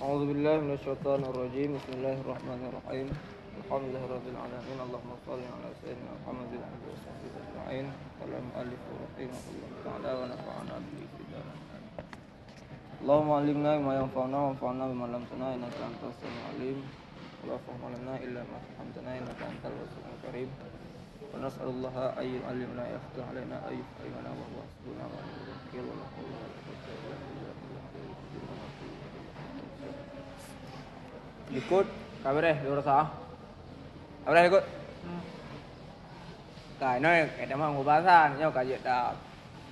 A'udzubillahi minasyaitonirrajim. Bismillahirrahmanirrahim. Alhamdulillahirabbil alamin. Allahumma shalli ala sayyidina Muhammadin wa ala sahbihi ajma'in. Kalam alif rahimahullah ta'ala wa nafa'ana bihi fid-darin. Allahumma 'allimna ma yanfa'una wanfa'na bima 'allamtana innaka antas samiul 'alim. Wa la fahma lana illa ma 'allamtana innaka antal wasi'ul karim. Wa nas'alullaha ay yu'allimna yaftah 'alaina ay yu'allimana wa huwa hasbuna wa ni'mal wakeel wa la hawla wa la quwwata illa billah. Ikut kabareh di rasa kabareh ikut cái nơi cái đám hàng của ba san nhau cả diện đã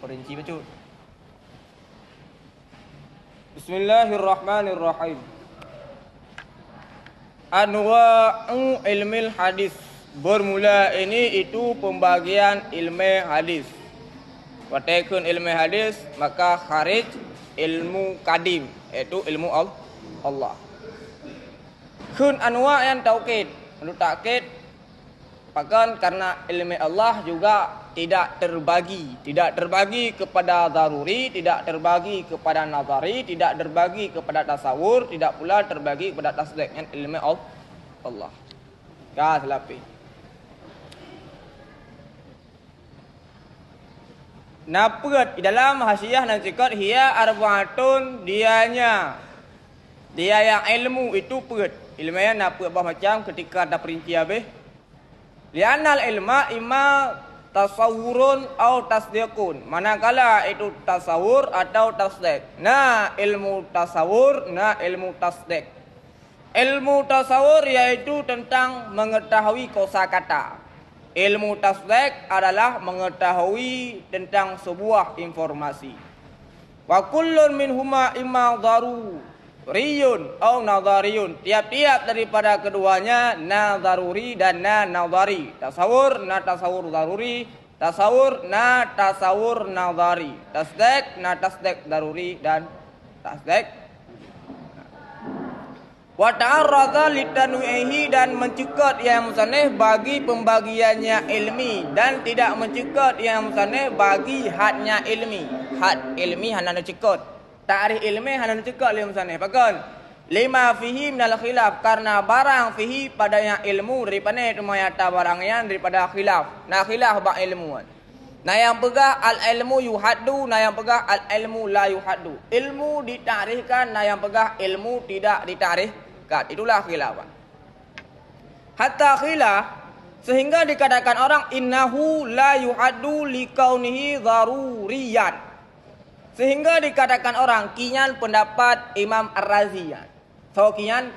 perinci betul. Bismillahirrahmanirrahim. Anwa'u ilmil hadis. Bermula ini itu pembagian ilmu hadis. Watakun ilmu hadis maka kharij ilmu kadim, yaitu ilmu Allah. Kun anwa yang taukid, menurut taukid, bahkan karena ilmu Allah juga tidak terbagi kepada daruri, tidak terbagi kepada nazari, tidak terbagi kepada tasawur, tidak pula terbagi kepada tasdik, yang ilmu Allah. Kah selapi. Napet di dalam hasiah dan sikat hiya arbaatun dia yang ilmu itu pet. Ilmu yang napet apa macam ketika ada perinci habis. Lianal ilma imma tasawurun atau tasdiqun. Manakala itu tasawur atau tasdik. Nah ilmu tasawur, nah ilmu tasdik. Ilmu tasawur yaitu tentang mengetahui kosakata. Ilmu tasdik adalah mengetahui tentang sebuah informasi. Wa kullun minhuma imma daruriyun atau nadhariyun. Tiap-tiap daripada keduanya nadharuri dan nadhari. Tasawur daruri, tasawur nadhari. Tasdik daruri dan tasdik. Wa ta'arradha litanwihi dan mencekat yang musannif bagi pembagiannya ilmi dan tidak mencekat yang musannif bagi hadnya ilmi. Had ilmi hana cekat. Ta'rif ilmi hana cekat oleh musannif. Bahkan lima fihi minal khilaf karena barang fihi pada yang ilmu daripada itu mayata barang yang daripada khilaf. Nah khilaf bab ilmu. Nah yang pegah al ilmu yuhaddu, nah yang pegah al ilmu la yuhaddu. Ilmu ditarikkan, nah yang pegah ilmu tidak ditarikkan. Itulah khilaf. Hatta khilaf sehingga dikatakan orang innahu la yuhaddu likaunihi daruriyan. Sehingga dikatakan orang kinyan pendapat Imam Ar-Razi. So kinyan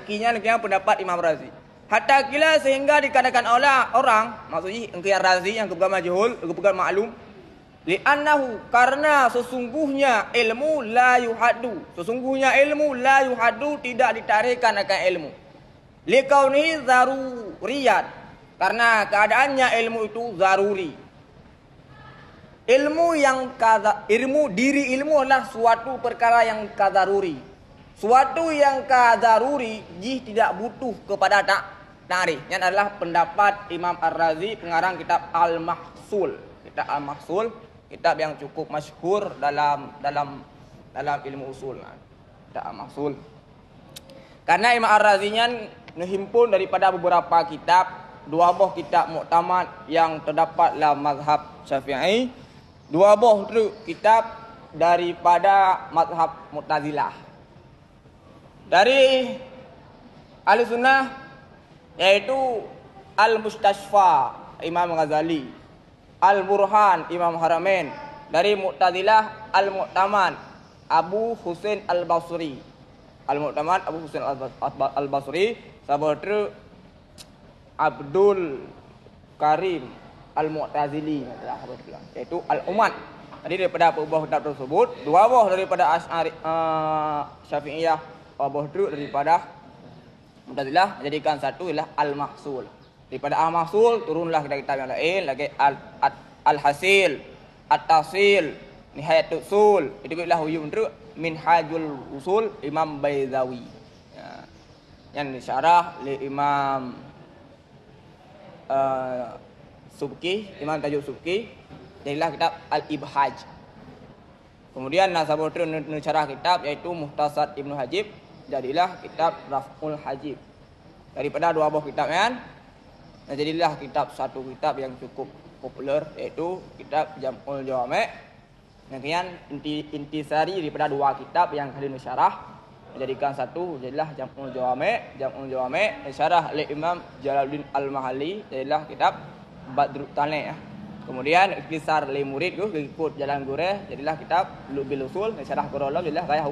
pendapat Imam Ar-Razi. Hatta kila sehingga dikatakan orang maksudnya engkau Ar-Razi yang kebukan majhul, kebukan maklum. Li'annahu karena sesungguhnya ilmu la yuhaddu. Sesungguhnya ilmu la yuhaddu tidak ditarikkan akan ilmu. Likaunihi zaruriyat. Karena keadaannya ilmu itu zaruri. Diri ilmu adalah suatu perkara yang kadaruri. Suatu yang kadaruri jih tidak butuh kepada tarikh. Yang adalah pendapat Imam Ar-Razi pengarang kitab Al-Mahsul. Kitab Al-Mahsul, kitab yang cukup masyhur dalam ilmu usul. Kitab Al-Mahsul. Karena Imam Ar-Razi-nya menghimpun daripada beberapa kitab, dua buah kitab muktamad yang terdapat dalam mazhab Syafi'i, dua buah kitab daripada mazhab Mu'tazilah. Dari Ahlussunnah yaitu Al-Mustashfa Imam Ghazali, Al-Burhan Imam Haramain. Dari Mu'tazilah Al-Mu'tamad Abu Husain Al-Basri. Al-Mu'tamad Abu Husain Al-Basri. Sahabat Abdul Karim Al-Mu'tazili, yaitu Al-Ummad. Jadi daripada buah kitab tersebut, dua buah daripada Asy'ari Syafi'iyah, dua buah daripada Mu'tazilah, jadikan satu ialah Al-Mahsul. Daripada Al-Mahsul turunlah kitab yang lain lagi Al-Hasil, At-Tasil, Nihayatul Usul. Itu ialah huyum Minhajul Usul Imam Baizawi. Yang disyarah oleh Imam Subki, Imam Tajuk Subki. Jadilah kitab Al-Ibhaj. Kemudian nasabur itu syarah kitab yaitu Muhtasar Ibnu Hajib. jadilah kitab Raf'ul Hajib. Daripada dua buah kitab kan, nah, jadilah satu kitab yang cukup populer, yaitu kitab Jam'ul Jawami'. Kemudian intisari daripada dua kitab yang hadin syarah menjadikan satu, jadilah Jam'ul Jawami'. Jam'ul Jawami' syarah oleh Imam Jalaluddin Al-Mahalli, jadilah kitab Badrut Tani ya. Kemudian kisar li murid tu ikut jalan gureh, jadilah kitab Lubil Usul, syarah Qur'an jadilah Gayah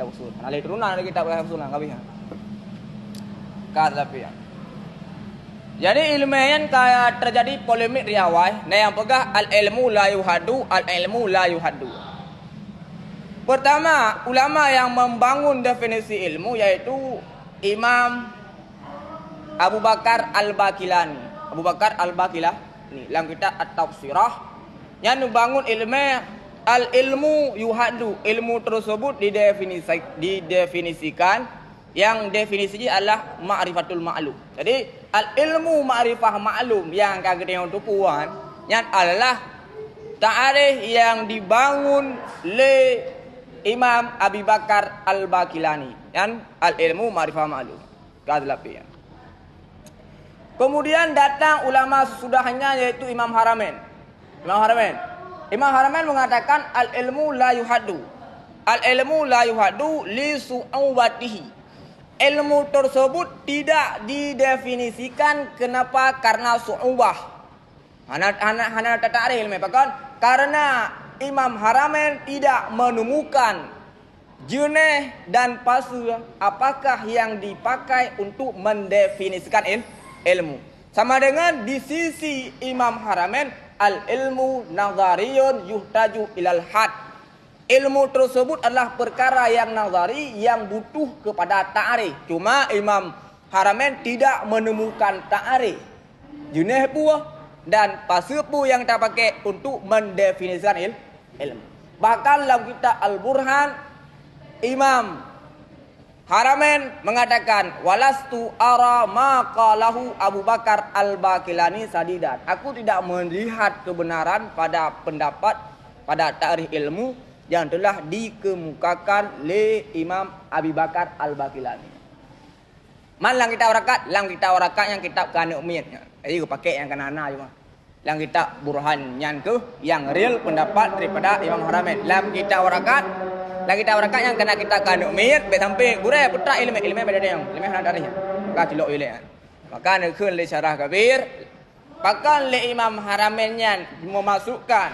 Usul. Nah, turunan dari kitab Gayah Usul habis. Tapi ya. Jadi ilmiah kaya terjadi polemik di awal. Nah yang pegah al-ilmu la yuhaddu, al-ilmu la yuhaddu. Pertama, ulama yang membangun definisi ilmu yaitu Imam Abu Bakar Al-Baqilani. Abu Bakar Al-Baqilani dalam kitab At-Tafsirah yang membangun ilmiah al-ilmu yuhaddu. Ilmu tersebut didefinisikan, yang definisinya adalah ma'rifatul ma'lum. Jadi al-ilmu ma'rifah ma'lum yang kagak yang tupuan yang adalah ta'arif yang dibangun oleh Imam Abu Bakar Al-Baqilani, yang al-ilmu ma'rifah ma'lum. Kadlapian. Kemudian datang ulama sesudahnya yaitu Imam Haramain. Imam Haramain mengatakan al-ilmu la yuhaddu. Al-ilmu la yuhaddu li su'awatihi. Ilmu tersebut tidak didefinisikan. Kenapa? Karena su'ubah. Hana ta'arif ilmu. Karena Imam Haramain tidak menemukan jenis dan fase apakah yang dipakai untuk mendefinisikan ilmu. Sama dengan di sisi Imam Haramain, al-ilmu nazariyun yuhtaju ilal had. Ilmu tersebut adalah perkara yang nazari yang butuh kepada ta'arif. Cuma Imam Haramain tidak menemukan ta'arif, jenis buah dan fase pun yang kita pakai untuk mendefinisikan ilmu. Bahkan dalam kitab Al-Burhan, Imam Haramain mengatakan walastu ara ma qalahu Abu Bakar Al-Baqilani sadidan. Aku tidak melihat kebenaran pada pendapat pada ta'arif ilmu yang telah dikemukakan oleh Imam Abu Bakar Al-Baqilani. Malang kita warakat, lang kita warakat yang kitab Kanuk Miyat. Jadi aku pakai yang kanana cuma. Lang kitab Burhan yang ke yang real pendapat daripada Imam Haramain. Lang kita warakat yang kena kita Kanuk Miyat be sampai gure putra ilmu beda yang. Ilmu hana darihnya. Maka cilok ile. Maka nak keun le syarah kabir. Bahkan le Imam Haramain yang memasukkan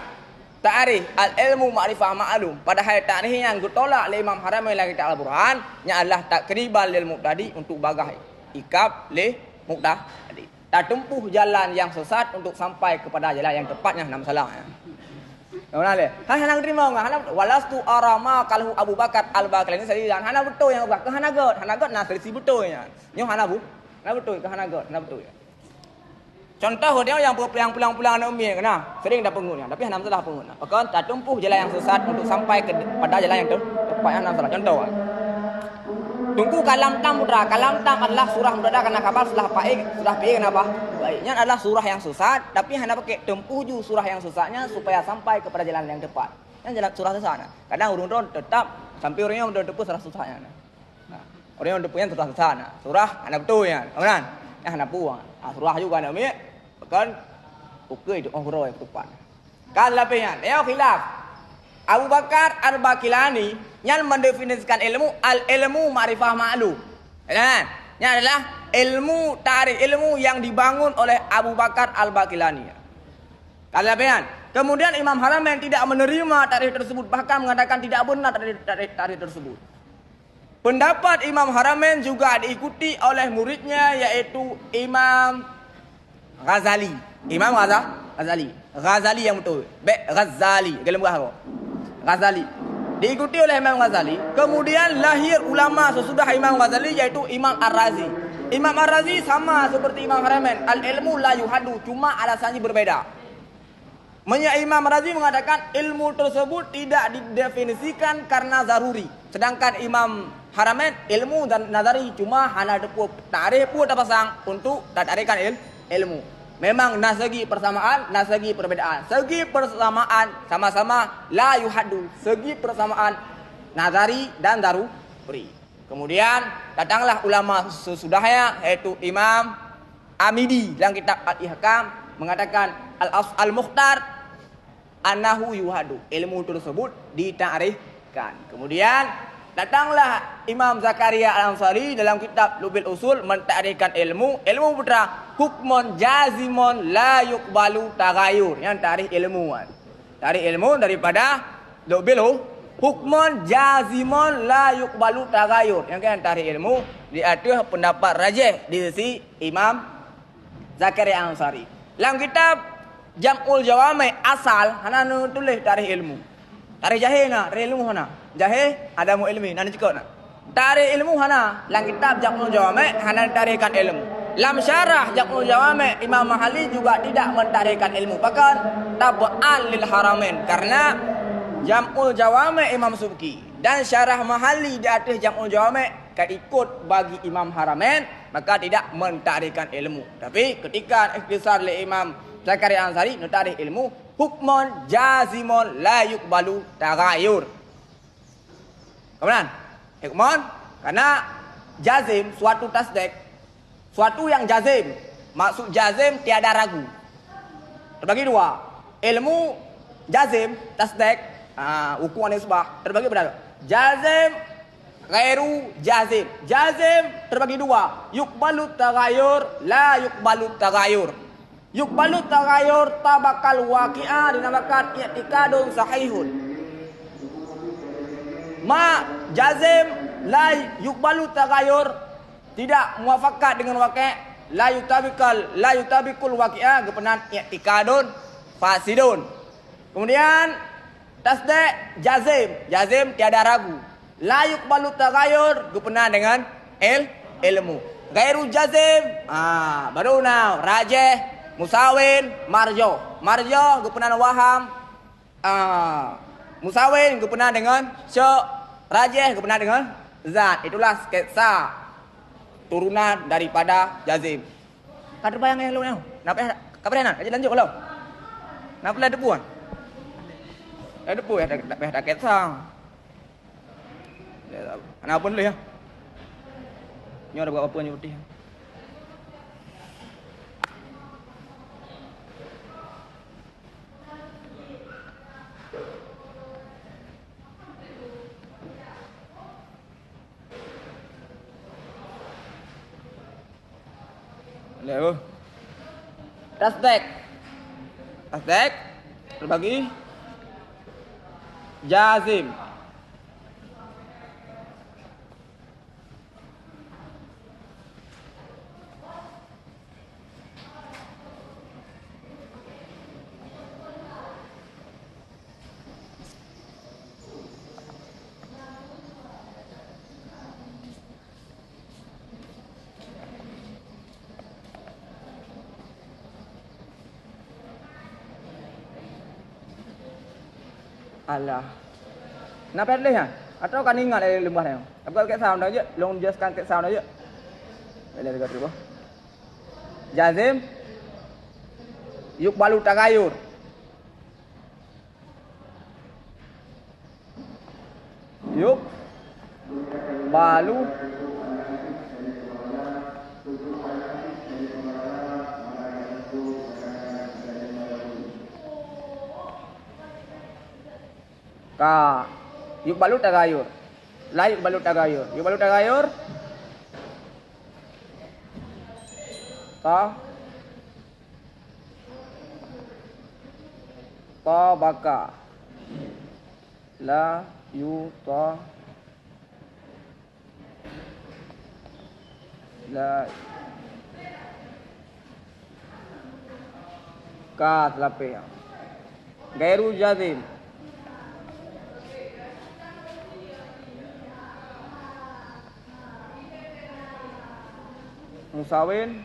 ta'arif al-ilmu ma'rifah ma'lum. Padahal ta'arif yang ditolak oleh Imam Haramain lagi ta'ala Burhan yang adalah takriban lil muqtadi untuk bagai ikab lil muqtadi. Tak tempuh jalan yang sesat untuk sampai kepada jalan yang tepatnya nama salah. Mana le? Hana terima enggak? Hana walastu arama kalhu Abu Bakar Al-Baqilani sadidan. Hana betul yang ke hana god nah selisi betulnya. Nyo hana bu. Hana betul ke hana betul ya. Contoh dia yang pulang-pulang nak umir kena sering dah pengut tapi hana salah pengut. Maka tak tempuh jalan yang sesat untuk sampai pada jalan yang tepat hana salah. Contoh. Tunggu kalam tam mudra. Kalam tam adalah surah mudra kena kabar sudah paik kenapa? Baiknya adalah surah yang sesat tapi hana pakai tempuh ju surah yang sesatnya supaya sampai kepada jalan yang tepat. Yang jalan surah sesat. Kadang urun-urun tetap sampai orangnya udah tempuh surah sesatnya. Nah, orang yang tempuhnya surah sesat. Surah hana betul ya. Kemudian hana puang. Surah juga nak ambil kan ukur itu orang yang tepat. Kan lapian. Ya khilaf. Abu Bakar Al-Baqilani yang mendefinisikan ilmu al-ilmu ma'rifah ma'lum. Kan? Ini adalah ilmu ta'arif, ilmu yang dibangun oleh Abu Bakar Al-Baqilani. Kan lapian. Kemudian Imam Haramain tidak menerima ta'arif tersebut, bahkan mengatakan tidak benar ta'arif tersebut. Pendapat Imam Haramain juga diikuti oleh muridnya yaitu Imam Ghazali. Imam Ghazali yang betul. Ghazali. Ghazali. Diikuti oleh Imam Ghazali. Kemudian lahir ulama sesudah Imam Ghazali yaitu Imam Ar-Razi. Imam Ar-Razi sama seperti Imam Haramain. Al-ilmu la yuhaddu. Cuma alasannya berbeda. Imam Ar-Razi mengatakan ilmu tersebut tidak didefinisikan karena zaruri. Sedangkan Imam Haramain ilmu dan nazari cuma hana depu ta'arif pun terpasang untuk ta'arifkan ilmu. Memang segi persamaan, segi perbedaan. Segi persamaan sama-sama la yuhaddu. Segi persamaan nazari dan daruri. Kemudian datanglah ulama sesudahnya yaitu Imam Amidi dalam kitab Al-Ihkam mengatakan al-mukhtar annahu yuhadu, ilmu tersebut ditakrifkan. Kemudian datanglah Imam Zakaria Al-Ansari dalam kitab Lubil Usul mentakrifkan ilmu putra hukmun jazimun la yuqbalu tagayur, yang tarikh ilmuan. Tarikh ilmu daripada Lubil hukmun jazimun la yuqbalu tagayur, yang kan tarikh ilmu di atas pendapat rajih di sisi Imam Zakaria Al-Ansari. Dalam kitab Jam'ul Jawami asal hana tulis tarikh ilmu. Tarikh jahil na, tarikh ilmu hana. Jahil ada mu ilmi, nana cakap na. Tarikh ilmu hana, dalam kitab Jam'ul Jawami hana tarikan ilmu. Dalam syarah Jam'ul Jawami Imam Mahali juga tidak mentarikan ilmu. Bahkan tab'an lil haramain, karena Jam'ul Jawami Imam Subki dan syarah Mahali di atas Jam'ul Jawami kan ikut bagi Imam Haramain, maka tidak mentarikan ilmu. Tapi ketika ikhtisar oleh Imam Zakaria Ansari mentarikh ilmu hukmun jazimun la yuqbalu tagayur. Kemudian hukmun karena jazim suatu tasdik, suatu yang jazim, maksud jazim tiada ragu. Terbagi dua, ilmu jazim tasdik, hukum nisbah terbagi berapa? Jazim, ghairu jazim. Jazim terbagi dua, yuqbalu tagayur, la yuqbalu tagayur. Yuqbalu tagayur tabakal waqi'ah dinamakan i'tikadun sahihun. Ma jazim la yuqbalu tagayur tidak muafakat dengan waqi', la yutabikul waqi'ah kepenan i'tikadun fasidun. Kemudian tasdik jazim tiada ragu. La yuqbalu tagayur kepenan dengan ilmu. Ghairu jazim baru now rajih musawin marjo kepenan waham, musawin kepenan dengan syok, rajih kepenan dengan zat. Itulah sketsa turunan daripada jazim. Kada bayang yang lu ni. Napa kapan nak? Kaji lanjut kalau. Napa lah depuan? Depu ya dah sketsa. Ana pun lu ya. Nyo ada buat apa ni putih. Leo. Tasdik terbagi jazim. Alah. Nak pilih ya? Atau kan ingat dari lembah ni? Apa kat sound aja, long jelaskan kat sound aja. Boleh dekat dulu. Jazim yuqbalu tagayur. Yuqbalu ka yuqbalu tagayur, la yuqbalu tagayur. Yuqbalu tagayur ta baka la yuta la ka telape gairu jazim musawin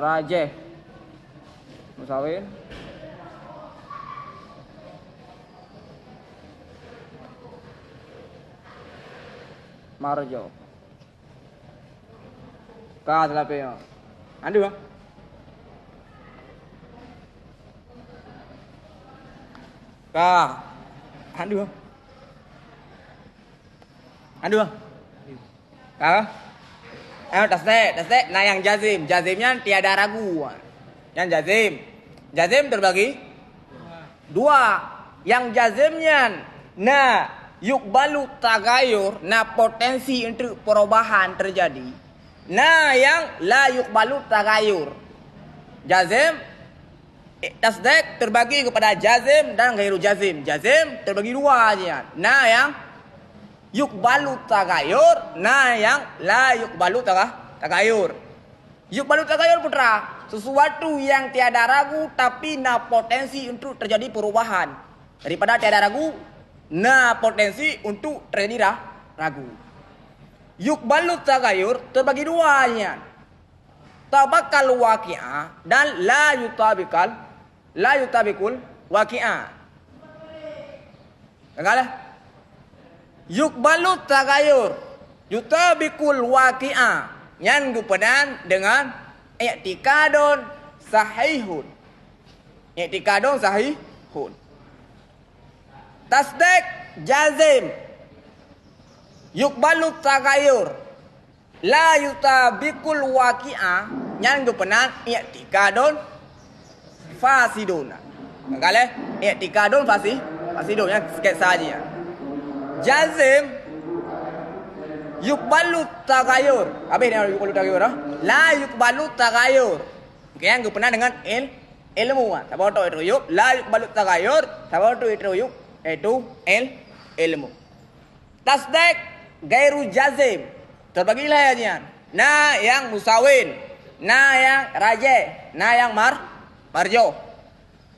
rajih musawin marjo ka telape andu ka andu Aduh. Tasdek. Nah yang jazimnya tiada ragu. Yang jazim terbagi dua. Yang jazimnya nah yukbalu tagayur, nah potensi untuk perubahan terjadi. Nah yang la yukbalu tagayur. Jazim tasdek terbagi kepada jazim dan gairu jazim. Jazim terbagi dua aja. Nah yang yukbalu tagayur, nah yang la yukbalu tagayur. Yukbalu tagayur putra, sesuatu yang tiada ragu tapi nah potensi untuk terjadi perubahan. Daripada tiada ragu, nah potensi untuk terjadi ragu. Yukbalu tagayur terbagi dua aja. Tabakal waqi'ah dan la yutabikul waqi'ah. Enggak. Yukbalu tagayur yutabikul waqi'ah yang gupedan dengan i'tikadun sahihun. I'tikadun sahihun. Tasdek jazim yukbalu tagayur la yutabikul waqi'ah yang gupedan i'tikadun fasidun. Enggak. I'tikadun fasidun yang sikit saja. Jazim yukbalu tagayur. Habis dia yukbalu tagayur. La yukbalu tagayur. Okay, yang pernah dengan ilmu. Apa itu yuk? La yukbalu tagayur. Apa itu yuk? Itu ilmu. Tasdek gairu jazim. Terbagilah ya. Nah yang musawin. Nah yang rajih. Nah yang marjo.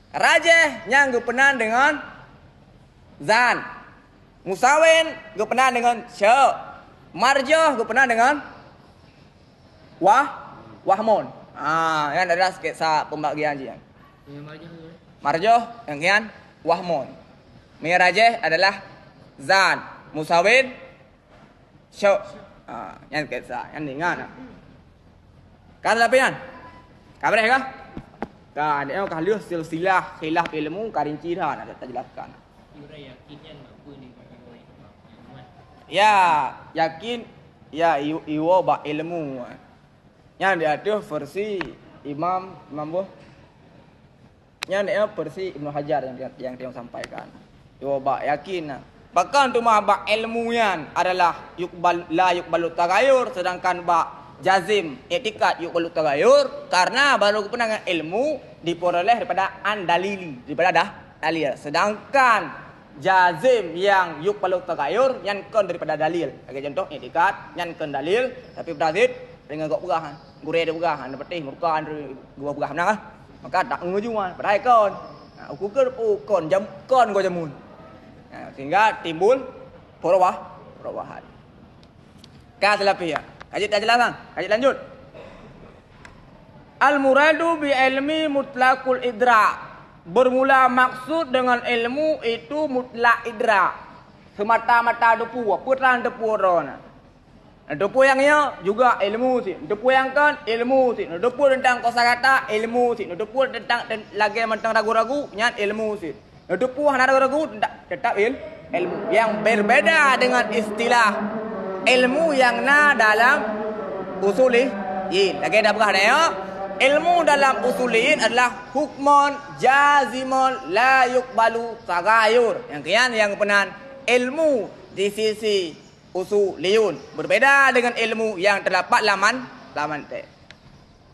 Rajih yang pernah dengan zan. Musawin pernah dengan sya. Marjah pernah dengan wahmun. Yang adalah sketsa pembagian dia. Marjah yang kian wahmun. Mirajah adalah zan. Musawin sya. Yang sketsa, yang ingat. Kata lapian. Kabar ya? Kan dia kalau silsilah khilaf ilmu karinci dah nak jelaskan. Ya, yakin ya iwo ba ilmu. Yang dia ada versi Imam Buh. Yang dia versi Ibnu Hajar yang dia sampaikan. Iwo ba yakin. Bahkan tu mah ba ilmunya adalah la yukbalu tagayur, sedangkan ba jazim i'tikad yukbalu tagayur karena baru penangan ilmu diperoleh daripada dalili, daripada dalil. Sedangkan jazim yang yukbalu tagayur yang kon daripada dalil. Bagi contoh i'tikad yang kon dalil tapi berdasar dengan gok perahan. Gure dia perahan petih murukan gua perahan nah. Maka tak ngujuan padahal kon. Ukur kon jam kon gua jamun. Sehingga timbul perubahan. Kata lapia. Kaji tak jelasan. Kaji lanjut. Al-muradu bi ilmi mutlaqul idra. Bermula maksud dengan ilmu itu mutlak idrak. Semata-mata depu, putrang depu orang. Depu yang ia juga ilmu sih. Depu yang kan ilmu sih. Depu tentang kosakata ilmu sih. Depu tentang lagi tentang ragu-ragu nyan ilmu sih. Depu hana ragu-ragu tetap ilmu. Yang berbeda dengan istilah ilmu yang dalam usuliyin. Lagi dah berkah ya. Ilmu dalam usuliyin adalah hukmun jazimun la yukbalu tagayur. Yang kian yang penan ilmu di sisi usuliyun berbeda dengan ilmu yang terdapat laman te.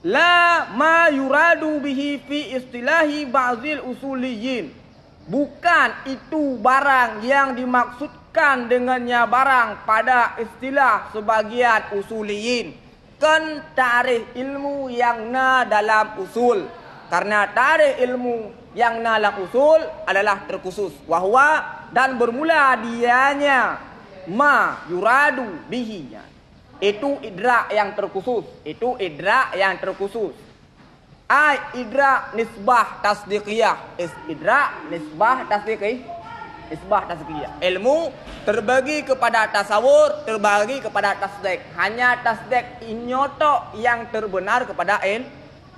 La ma yuradu bihi fi istilahi ba'zil usuliyin. Bukan itu barang yang dimaksudkan dengannya barang pada istilah sebagian usuliyin. Kan tarikh ilmu yang dalam usul. Karena tarikh ilmu yang dalam usul adalah terkhusus. Wahwa dan bermula dianya ma yuradu bihi. Itu idrak yang terkhusus. Itu idrak yang terkhusus. Idrak nisbah tasdiqiyah. Idrak nisbah tasdiqiyah. Isbah tasdiyah. Ilmu terbagi kepada tasawur, terbagi kepada tasdek. Hanya tasdek inyoto yang terbenar kepada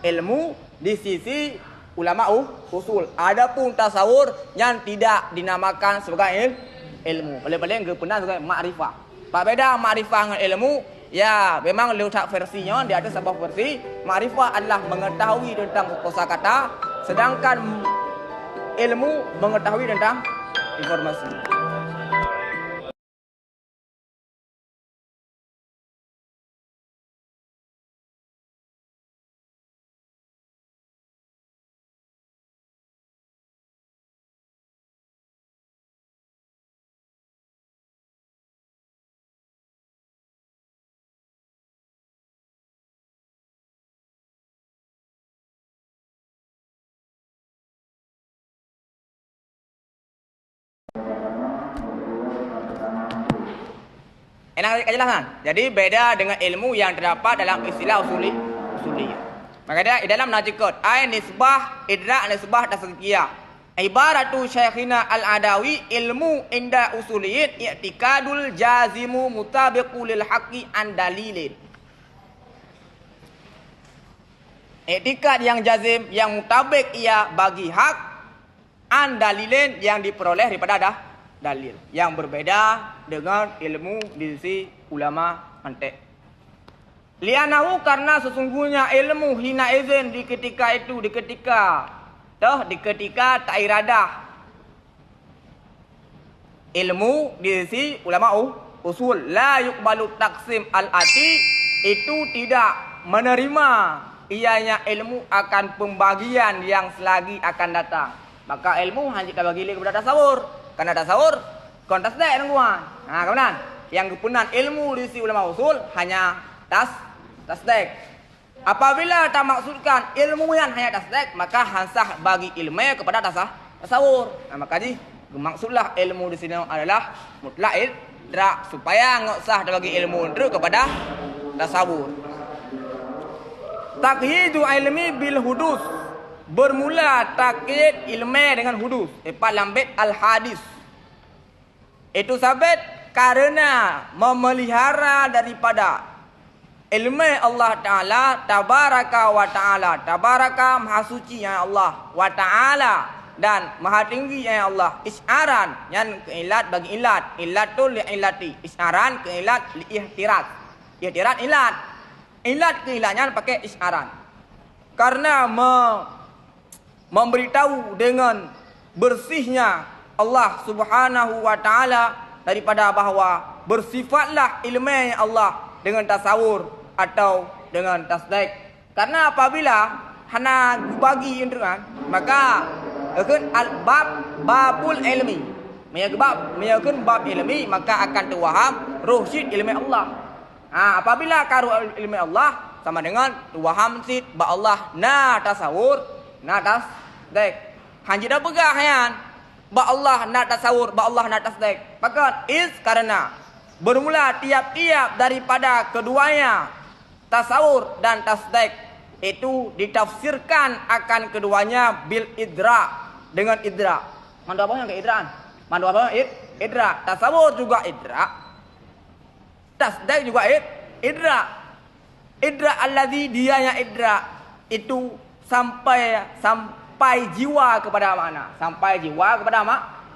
ilmu di sisi ulama usul. Adapun tasawur yang tidak dinamakan sebagai ilmu. Paling-paling ke benar sebagai makrifah. Pak beda ma'rifah dengan ilmu, ya memang letak versinya, dia ada sebuah versi. Ma'rifah adalah mengetahui tentang kosakata, sedangkan ilmu mengetahui tentang informasi. Enak kejelasan. Jadi beda dengan ilmu yang terdapat dalam istilah usuliyah. Maka dia dalam najikot ay nisbah idrak nisbah tasqiyah. Ibaratu Syekhina Al-Adawi ilmu inda usuliyyin i'tikadul jazimu mutabiqu lil haqqi an dalilin. I'tikad yang jazim yang mutabik ia bagi hak an dalilin yang diperoleh daripada dalil yang berbeda dengan ilmu di sisi ulama mantek. Lianahu karena sesungguhnya ilmu hina izin di ketika itu di ketika tak iradah. Ilmu di sisi ulama usul la yuqbalu taqsim al-ati itu tidak menerima ianya ilmu akan pembagian yang selagi akan datang. Maka ilmu hanya kita bagi kepada tasawur. Karena tasawur kon tasdek nungguan. Nah, kemudian yang kepunan ilmu di sisi ulama usul hanya tasdek. Apabila tak maksudkan ilmu yang hanya tasdek, maka hansah bagi ilmu kepada tasawur. Nah, maka maksudlah ilmu di sini adalah mutlak idrak supaya enggak sah bagi ilmu itu kepada tasawur. Taqyidu ilmi bil hudus. Bermula takyid ilmu dengan hudus. Empat lambit al-hadis. Itu sabit karena memelihara daripada ilmu Allah Ta'ala. Tabaraka wa ta'ala. Tabaraka maha suci ya Allah. Wa ta'ala. Dan maha tinggi ya Allah. Isyaran. Yang keilat bagi ilat. Ilatul li'ilati. Isyaran keilat li'ihtirat. Ihtirat ilat. Ilat keilatnya pakai isyaran. Karena memberitahu dengan bersihnya Allah Subhanahu wa taala daripada bahawa bersifatlah ilmu Allah dengan tasawur atau dengan tasdaq. Karena apabila hana bagi kan, maka akan babul ilmi. Menyebabkan bab ilmi maka akan terwaham ruhsyid ilmu Allah. Apabila karu ilmu Allah sama dengan terwaham sid ba Allah na tasawur na tasdaq. Hanya dah pegah yan. Ba Allah nak tasawur, ba Allah nak tasdaq. Maka karena bermula tiap-tiap daripada keduanya tasawur dan tasdaq itu ditafsirkan akan keduanya bil idra dengan idra. Mandu apa yang ke idraan? Mandu apa idra? Tasawur juga idra. Tasdaq juga idra. Idra allazi dianya idra itu sampai jiwa kepada makna. Sampai jiwa kepada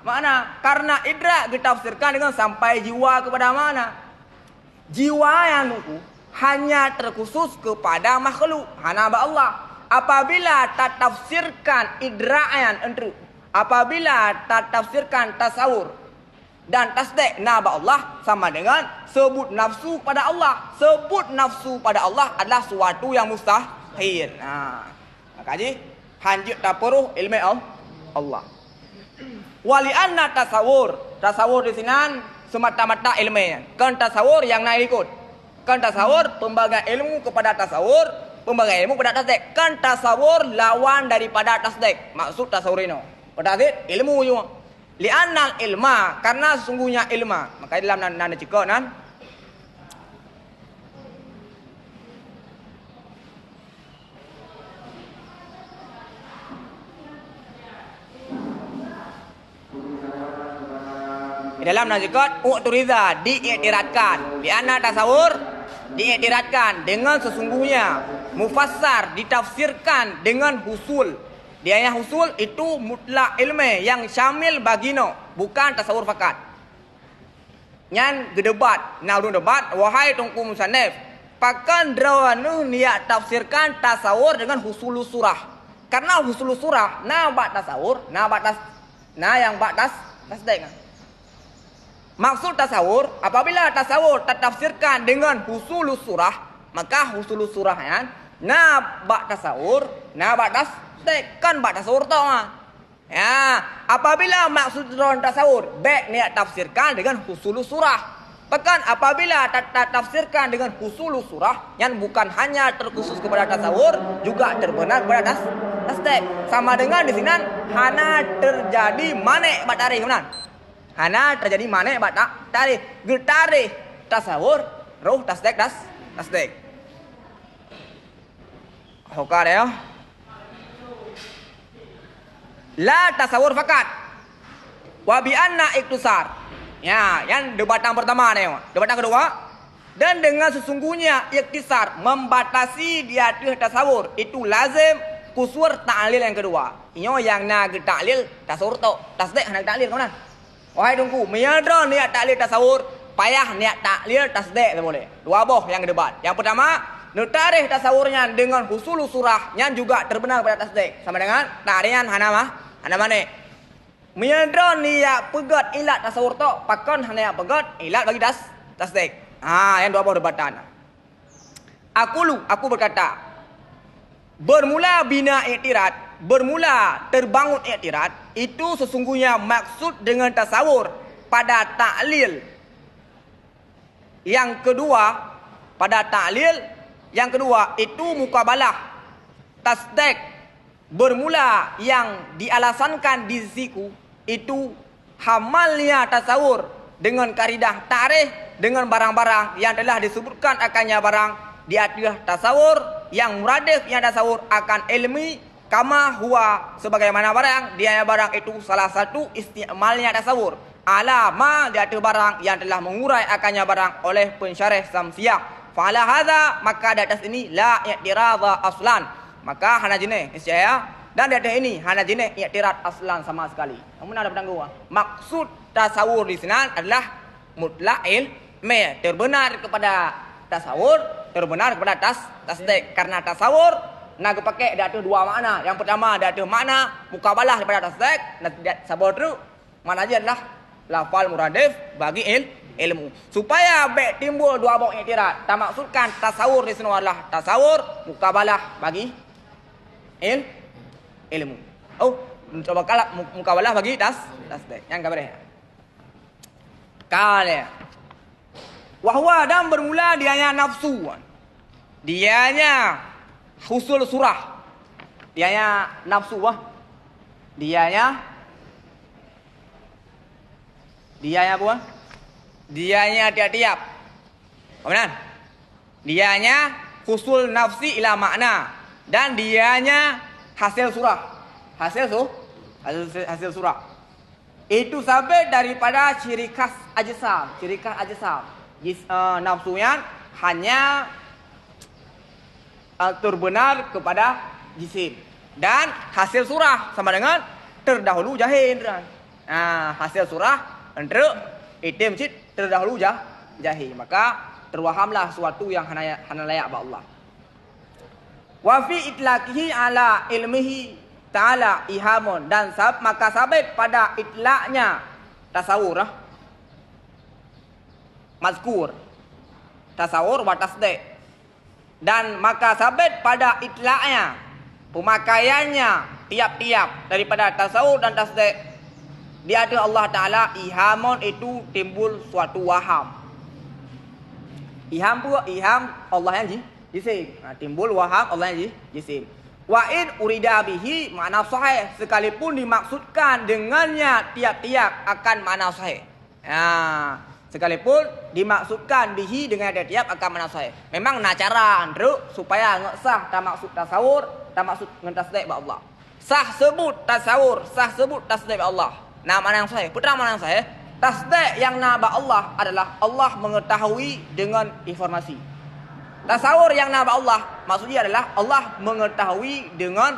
makna. Karena idrak ditafsirkan dengan sampai jiwa kepada makna. Jiwa yang itu hanya terkhusus kepada makhluk. Hanya Allah. Apabila tak tafsirkan idra'an itu. Apabila tak tafsirkan tasawur dan tasdaq naba Allah sama dengan sebut nafsu pada Allah. Sebut nafsu pada Allah adalah suatu yang mustahil. Maka hanjut tapuruh ilmu Allah. Wali anna tasawur. Tasawur di sini semata-mata ilmunya. Kan tasawur yang naik ikut. Kan tasawur pembagian ilmu kepada tasawur, pembagian ilmu kepada tasdaq. Kan tasawur lawan daripada tasdaq. Maksud tasawur ini. Pada ilmu juga. Li'annal ilma karena sesungguhnya ilma. Maka dalam nana cekok nan dalam nazikot u'turiza diiktiratkan. Li'anna tasawur diiktiratkan dengan sesungguhnya. Mufassar ditafsirkan dengan husul. Dia husul itu mutlak ilmu yang syamil bagino, bukan tasawur fakat. Nyan gedebat, naudun debat, wahai tungku musannif, pakan drawanu niat tafsirkan tasawur dengan husulus surah. Karena husulus surah, na bak tasawur, na yang bak tasdek. Maksud tasawur, apabila tasawur tertafsirkan dengan husulus surah, maka husulus surah kan, na bak tasawur, na bak tasdek, kan bak tasawur tau kan. Ya, apabila maksud dalam tasawur baik niat tafsirkan dengan husulus surah. Bahkan apabila tafsirkan dengan husulus surah yang bukan hanya terkhusus kepada tasawur, juga terbenar kepada tasdek. Sama dengan di sini hana terjadi manek bat tarikh kemudian. Hana terjadi manek bat tarikh. Getarikh tasawur, roh tasdek tasdek. Hokar ya. La tasawur fakat wa bi anna iktisar. Ya, yang debatan pertama nih. Debatan kedua, dan dengan sesungguhnya iktisar membatasi di atas tasawur itu lazim kusur ta'lil yang kedua. Inyo yang nak ta'lil tasawur tu tasdek nak ta'lil kawan. Wahai tungku, menyadar niat ta'lil tasawur, payah niat ta'lil tasdek boleh. Dua boh yang debat. Yang pertama, tarikh tasawurnya dengan husulus surah yang juga terbenar pada tasdek. Sama dengan tarian hana mana? Menyadar niat pegat ilat tasawur tu, pakon hana pegat ilat bagi tasdek. Yang dua buah debatan. Aku berkata, bermula bina i'tirad, bermula terbangun i'tirad, itu sesungguhnya maksud dengan tasawur pada ta'lil. Yang kedua, pada ta'lil yang kedua itu mukabalah tasdek. Bermula yang dialasankan di siku itu hamalnya tasawur dengan kaidah tarikh dengan barang-barang yang telah disebutkan akannya barang di atas tasawur yang muradif yang tasawur akan ilmi kama huwa sebagaimana barang dia barang itu salah satu istimalnya tasawur alama di atas barang yang telah mengurai akannya barang oleh pensyarih Samsiah. Fa'ala hadza maka di atas ini la i'tiradha aslan. Maka hana jenis niscaya dan di atas ini hana jenis i'tirad aslan sama sekali. Namun ada penangguh. Maksud tasawur di sini adalah mutlaq ilmi, terbenar kepada tasawur, terbenar kepada tasdek. Karena tasawur nak pakai ada dua makna. Yang pertama ada makna mukabalah daripada tasdek, dan tasawur itu makna aja adalah lafal muradif bagi ilmu. Supaya baik timbul dua buah i'tirad. Tak maksudkan tasawur di sini adalah tasawur mukabalah bagi ilmu. Oh, mukabalah bagi tasdek. Yang kabar ya. Kale. Wahwa dan bermula dianya nafsu. Dianya husul surah. Dianya nafsu wah. Dianya apa? Dianya tiap-tiap. Benar? Dianya husul nafsi ila makna. Dan dianya hasil surah. Hasil surah. Itu sampai daripada ciri khas ajsam. Nafsunya hanya terbenar kepada jisim. Dan hasil surah sama dengan terdahulu jahil. Hasil surah entre itim cit terdahulu jahil. Maka terwahamlah suatu yang hana layak bagi Allah. Wa fi itlaqihi ala ilmihi ta'ala ihamun, dan maka sabit pada itlaknya tasawur mazkur tasawur wa tasdek, dan maka sabit pada itlaknya pemakaiannya tiap-tiap daripada tasawur dan tasdek di hadapan Allah Ta'ala. Ihamun itu timbul suatu waham. Iham Allah yang jisim. Timbul waham Allah yang jisim. Wa in urida bihi makna sahih, sekalipun dimaksudkan dengannya tiap-tiap akan makna sahih. Sekalipun dimaksudkan bihi dengan tiap-tiap akan makna sahih. Memang nak cara andruk supaya ngesah tak maksud tasawur, tak maksud ngentasdek ba Allah. Sah sebut tasawur, sah sebut tasdek ba Allah. Nah, mana yang sahih? Putra mana yang sahih? Tasdek yang naba Allah adalah Allah mengetahui dengan informasi. Tasawur yang naba Allah maksudnya adalah Allah mengetahui dengan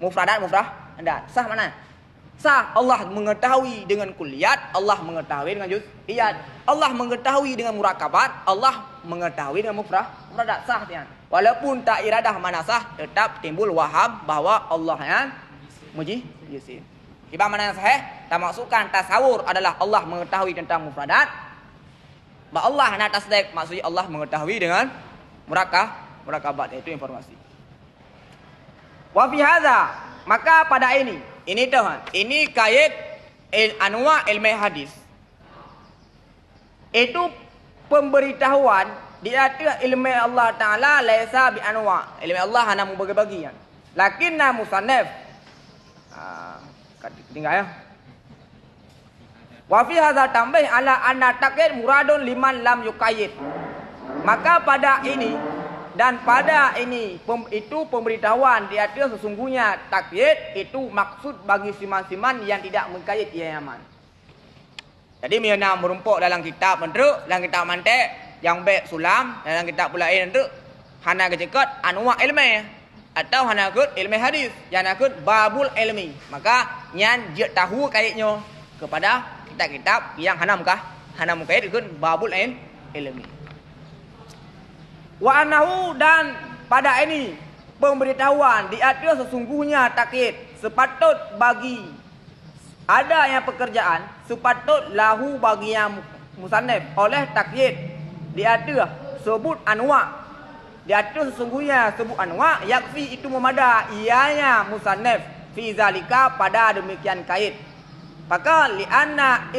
mufradat. Sah mana? Sah. Allah mengetahui dengan kulliyat, Allah mengetahui dengan juz'iyat. Allah mengetahui dengan murakabat, Allah mengetahui dengan mufradat. Sah tian. Walaupun tak iradah mana sah, tetap timbul waham bahawa Allah yang mujizin. Ibang mana yang sahih, tak maksudkan tasawur adalah Allah mengetahui tentang mufradat. Allah nak tasdik, maksudnya Allah mengetahui dengan murakabat, itu informasi. Wa fi hadza, maka pada ini Tuhan, ini kait anwa ilmu hadis. Itu pemberitahuan di atas ilmu Allah Ta'ala laisa bi anwa. Ilmu Allah hanya membagi-bagian. Lakinna musannaf. Tinggal ya. Wa fi hadza tambah ala anna taqyid muradun liman lam yuqayyid. Maka pada ini dan pada ini itu pemberitahuan di atas sesungguhnya takyid itu maksud bagi siman-siman yang tidak mengkait ia yaman. Jadi mina merumpuk dalam kitab menteruk, dalam kitab mantek yang baik sulam, dalam kitab pula ini menteruk hana kecekot anwa ilmi atau hana kut ilmi hadis, yang nakut babul ilmi. Maka nyan dia tahu kaitnya kepada kitab-kitab yang hana mukait ikut babul ilmi. Wa anahu, dan pada ini pemberitahuan di atas sesungguhnya takyid sepatut bagi ada yang pekerjaan sepatut lahu bagi yang musannaf oleh takyid di atas sebut anwa, di atas sesungguhnya sebut anwa yakfi itu memada ianya musannaf fi zalika pada demikian kait. Maka li'anna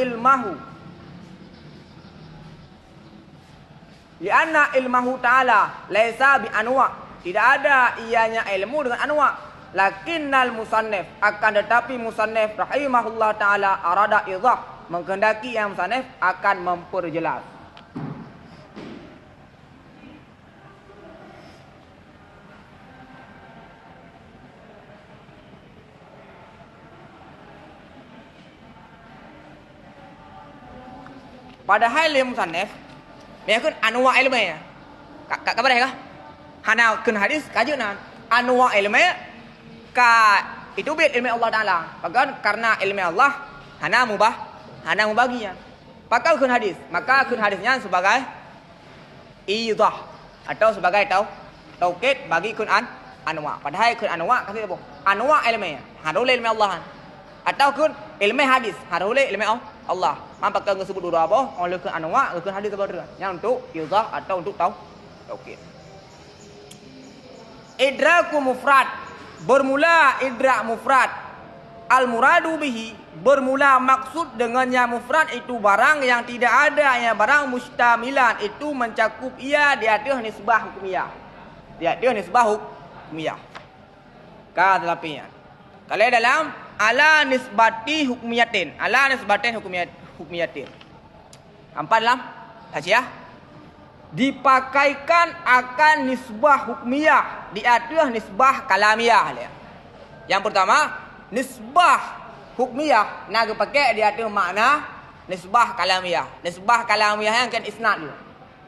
ilmahu ta'ala laisa bi anwa, tidak ada ianya ilmu dengan anwa. Lakinnal musannif, akan tetapi musannif rahimahullah ta'ala arada idah, menghendaki yang musannif akan memperjelas. Padahal yang musannif mereka anwa ilmu. Kak kabar ya? Hana kun hadis kajunan anwa ilmu ka itu bil ilmu Allah Taala. Bahkan karena ilmu Allah hana mubagian. Pakal kun hadis, maka kun hadisnya sebagai idah atau sebagai taukid bagi kun anwa. Padahal kun anwa kata apa? Anwa ilmu. Harul ilmu Allah. Atau kun ilmu hadis, harul ilmu Allah. Mampak kau sebut dua apa? Oleh kun anwa, kun hadis apa? Yang untuk idah atau untuk taukid. Idraku mufrad, bermula idrak mufrad. Al muradu bihi, bermula maksud dengannya mufrad itu barang yang tidak ada, yang barang mustamilan itu mencakup ia di atas nisbah hukumiyah. Di atas nisbah hukumiyah. Kata lapinya. Kalau dalam ala nisbati hukumiyatin, ala nisbatin hukumiyatin. Empat dalam hasiah. Dipakaikan akan nisbah hukmiyah di atas nisbah kalamiyah. Yang pertama, nisbah hukmiyah nak pakai di atas makna nisbah kalamiyah. Nisbah kalamiyah yang kan isnad dulu.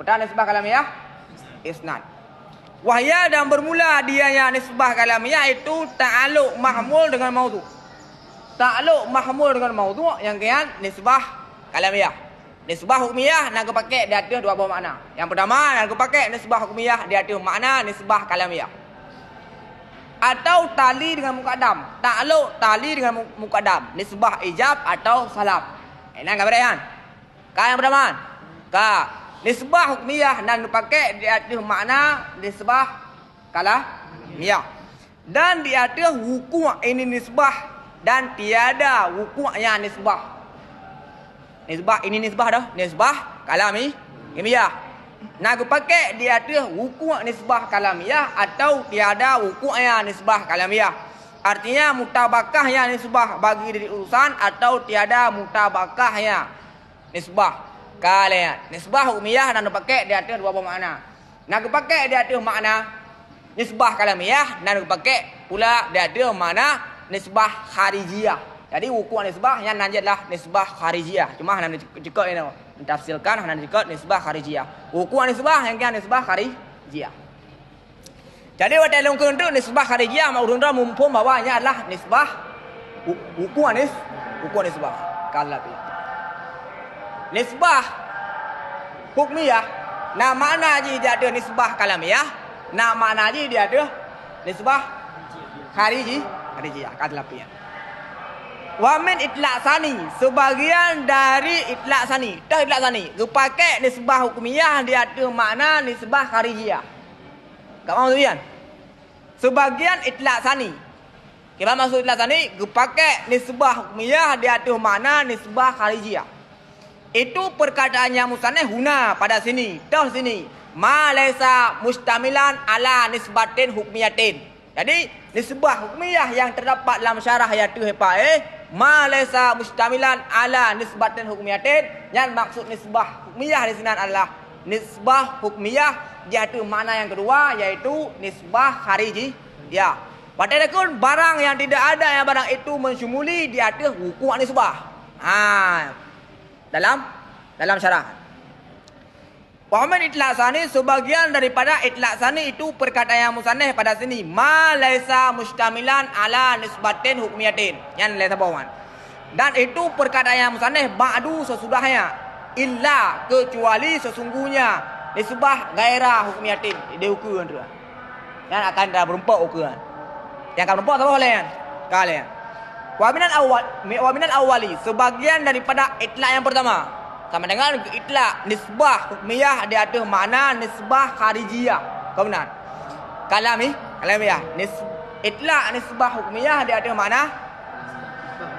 Pertama nisbah kalamiyah isnad. Wahya dan bermula dia yang nisbah kalamiyah itu ta'alluq mahmul dengan maudhu'. Ta'alluq mahmul dengan maudhu' yang kan nisbah kalamiyah. Nisbah hukmiyah nak pakai di atas dua buah makna. Yang pertama nak pakai nisbah hukmiyah di atas makna nisbah kalamiyah. Atau tali dengan muqaddam. Ta'alluq tali dengan muqaddam. Nisbah ijab atau salab. Enak enggak berian? Ka yang pertama. Ka nisbah hukmiyah nak pakai di atas makna nisbah kalamiyah. Dan di atas hukum ini nisbah dan tiada hukum yang nisbah. Nisbah ini nisbah dah, nisbah kalamiyah. Nak pakai di atas hukum nisbah kalamiyah atau tiada hukum yang nisbah kalamiyah. Artinya mutabakah yang nisbah bagi diri urusan atau tiada mutabakah yang nisbah kalian. Nisbah hukmiyah nak pakai di atas dua makna. Nak pakai di atas makna nisbah kalamiyah, nak pakai pula di atas makna nisbah kharijiyah. Jadi hukum nisbah yang nanjatlah nisbah kharijiyah. Cuma hanya cekak ini mentafsirkan hanya cekak nisbah kharijiyah. Hukum nisbah yang kan nisbah kharijiyah. Jadi waktu longkang itu nisbah kharijiyah mau rundra mumpum bahwa ini adalah nisbah hukum hukum nisbah. Kalah tu. Nisbah hukmiyah, nah makna je dia ada nisbah kalamiyah, nah makna je dia ada nisbah kharijiyah. Kalah tu. Wa min itlaq sani, sebahagian dari itlaq sani. Dah itlaq sani, dia pakai nisbah hukmiyah dia ada makna nisbah kharijiyah. Tak mahu tu kan? Sebahagian itlaq sani. Kita maksud itlaq sani, dia pakai nisbah hukmiyah dia ada makna nisbah kharijiyah. Itu perkataannya musannif huna pada sini, dah sini. Ma laisa mustamilan ala nisbatin hukmiyatin. Jadi nisbah hukmiyah yang terdapat dalam syarah ayat tu ma laisa mustamilan ala nisbatin hukmiyatin, yang maksud nisbah hukmiyah di sini adalah nisbah hukmiyah dia ada makna yang kedua iaitu nisbah kharijiyah. Padahal kun barang yang tidak ada yang barang itu mensyumuli dia ada hukum nisbah. Dalam syarah. Wa min itlaq sani, sebahagian daripada itlaq sani itu perkataan yang musannif pada sini ma laisa mustamilan ala nisbatin hukmiyatin, yang laisa bawan. Dan itu perkataan yang musannif ba'du sesudahnya, illa kecuali sesungguhnya nisbah ghaira hukmiyatin, dia ukuran tu. Yang akan dah berempat ukuran. Yang akan berempat apa kalian? Kalian. Wa minal awali, sebahagian daripada itlaq yang pertama. Sama dengan itlaq nisbah hukmiyah dia ada makna nisbah kharijiyah. Kau benar? Kalamiyah. Itlaq nisbah hukmiyah dia ada makna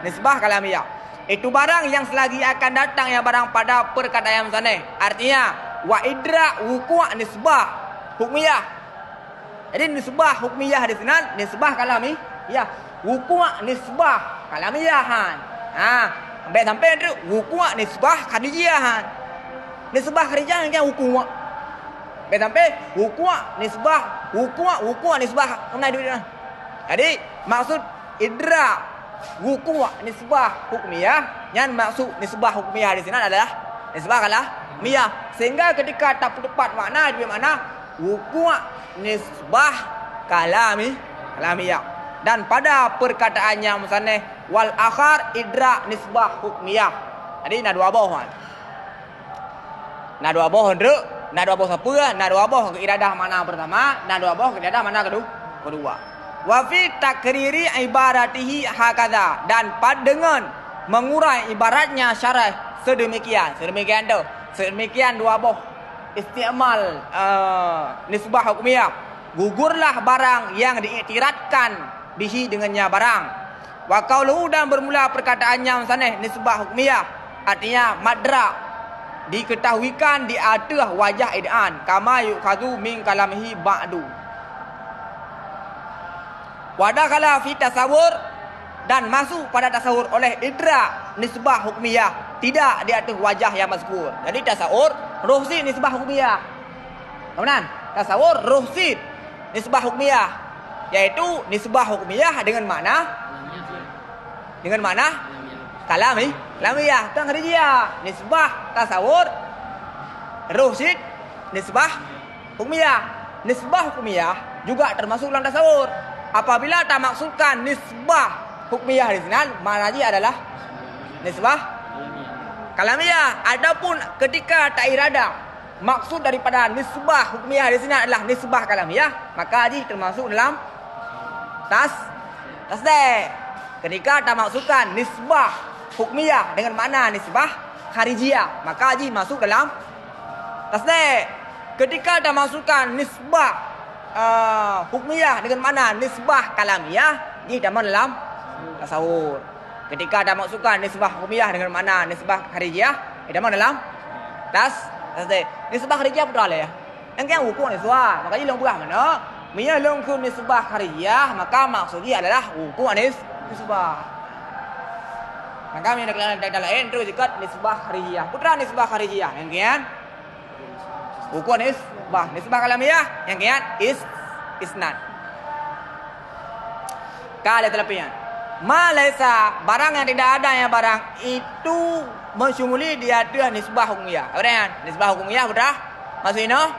nisbah kalamiyah. Itu barang yang selagi akan datang yang barang pada perkataan yang musannif. Artinya wa idrak wuku' nisbah hukmiyah. Jadi nisbah hukmiyah di sini nisbah kalamiyah. Wuku' nisbah kalamiyahan. Sampai sampai tu wuku' nisbah kharijiyah. Nisbah kharijiyah kan wuku'. Sampai wuku' nisbah kena duit dah. Jadi maksud idrak wuku' nisbah hukmiyah, yang maksud nisbah hukmiyah di sini adalah nisbah kalamiyah. Sehingga ketika tak tepat makna dia makna wuku' nisbah kalamiyah. Dan pada perkataannya musannif wal akhar idrak nisbah hukmiyah. Jadi nak dua boh kan. Nak dua boh nduk, nak dua boh siapa? Nak dua boh ke iradah mana pertama, nak dua boh ke iradah mana kedua. Wa fi takriri ibaratihi hakadha, dan dengan mengurai ibaratnya syarah sedemikian tu. Sedemikian dua boh istimal nisbah hukmiyah. Gugurlah barang yang diiktiratkan bihi dengannya barang. Wa qauluhu, dan bermula perkataannya musannif nisbah hukmiyah, artinya madra diketahuikan di atas wajah id'an kama yukhadhu min kalamihi ba'du. Wa dakhala fi tasawur, dan masuk pada tasawur oleh idrak nisbah hukmiyah tidak di atas wajah yang mazkur. Jadi tasawur ruhsid nisbah hukmiyah. Kemudian tasawur ruhsid nisbah hukmiyah, yaitu nisbah hukmiyah dengan makna kalamiyah. Tang kharijiyah nisbah tasawur ruhsid nisbah hukmiyah. Nisbah hukmiyah juga termasuk dalam tasawur. Apabila tak maksudkan nisbah hukmiyah di sini, maknanya adalah nisbah kalamiyah. Adapun ketika tak irada maksud daripada nisbah hukmiyah di sini adalah nisbah kalamiyah, maka haji termasuk dalam tasdih. Ketika tak maksudkan nisbah hukmiyah dengan makna nisbah kharijiyah, maka haji masuk dalam tasdih. Ketika tak maksudkan nisbah hukmiyah dengan makna nisbah kalamiyah, haji tak masuk dalam tasawur. Ketika tak maksudkan nisbah hukmiyah dengan makna nisbah kharijiyah, haji tak masuk dalam tasdih. Nisbah kharijiyah betul lah ya. Yang kan hukum nisbah, maka haji long berah mana? Bila longkun nisbah kharijiyah, maka maksudnya adalah hukum nisbah. Maka mina dalam lain terus ikat nisbah kharijiyah. Putra nisbah kharijiyah yang kian hukum nisbah kalamiyah yang kian isnad. Kali telapian. Ma laisa, barang yang tidak ada yang barang itu mensyumuli dia ada nisbah hukmiyah. Apa dia? Nisbah hukmiyah putra maksudnya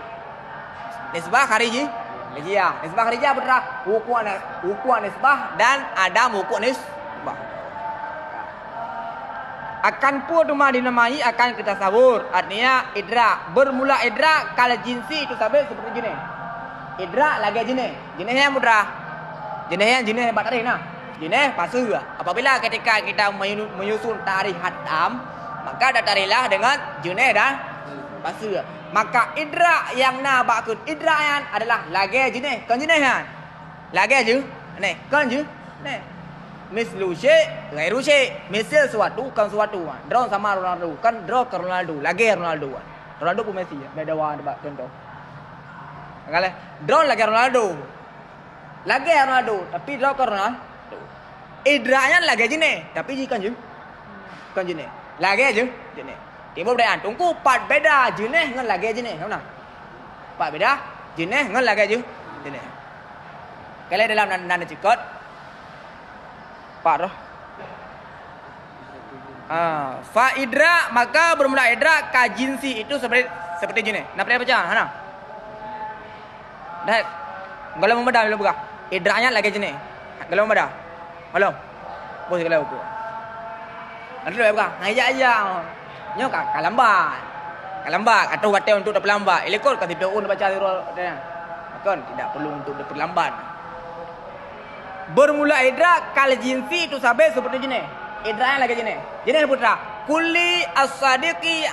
nisbah kharijiyah. Nisbah kharijiyah putra hukum nisbah dan adam hukum nisbah. Akan pun rumah dinamai akan kita tasawur. Artinya idrak. Bermula idrak kalau jinsi itu sampai seperti jenis. Idrak lagi jenis. Jenis yang mudah. Jenis hebat tadi nah. Jenis pasu. Apabila ketika kita menyusun tarikh hatam, maka datarilah dengan jenis dan pasu. Maka idrak yang nabakun idrak yang adalah lagi jenis. Kan jenis kan? Lagi je. Nih, kan je. Nih. Mislu syai' ghairu syai'. Misal suatu kan suatu. Draw sama Ronaldo. Kan draw ke Ronaldo. Lagi Ronaldo. Ronaldo pun Messi ya. Beda wan contoh. Kale draw lagi Ronaldo. Lagi Ronaldo, tapi draw ke Ronaldo. Idraknya lagi jenis, tapi kan je. Kan jenis. Lagi je jenis. Timbul perbedaan. Tunggu part beda jenis dengan lagi jenis. Tahu tak? Part beda jenis dengan lagi je jenis. Kalau dalam nanda cikot Pak roh. Fa idrak maka bermula idrak ka jinsi itu seperti jenis. Nak pergi baca hana. Dah. Kalau membedah belum buka. Idraknya lagi jenis. Kalau membedah. Belum. Bos kalau buku. Nanti dah buka. Ngajak aja. Nyo kalambat. Kalambat atau kata untuk terlambat. Elekor kata PU baca surah dia. Kan tidak perlu untuk diperlambat. Bermula idrak kal jinsi itu sampai seperti jenis. Idraknya lagi jenis. Jenis putra. Kulli as-sadiqi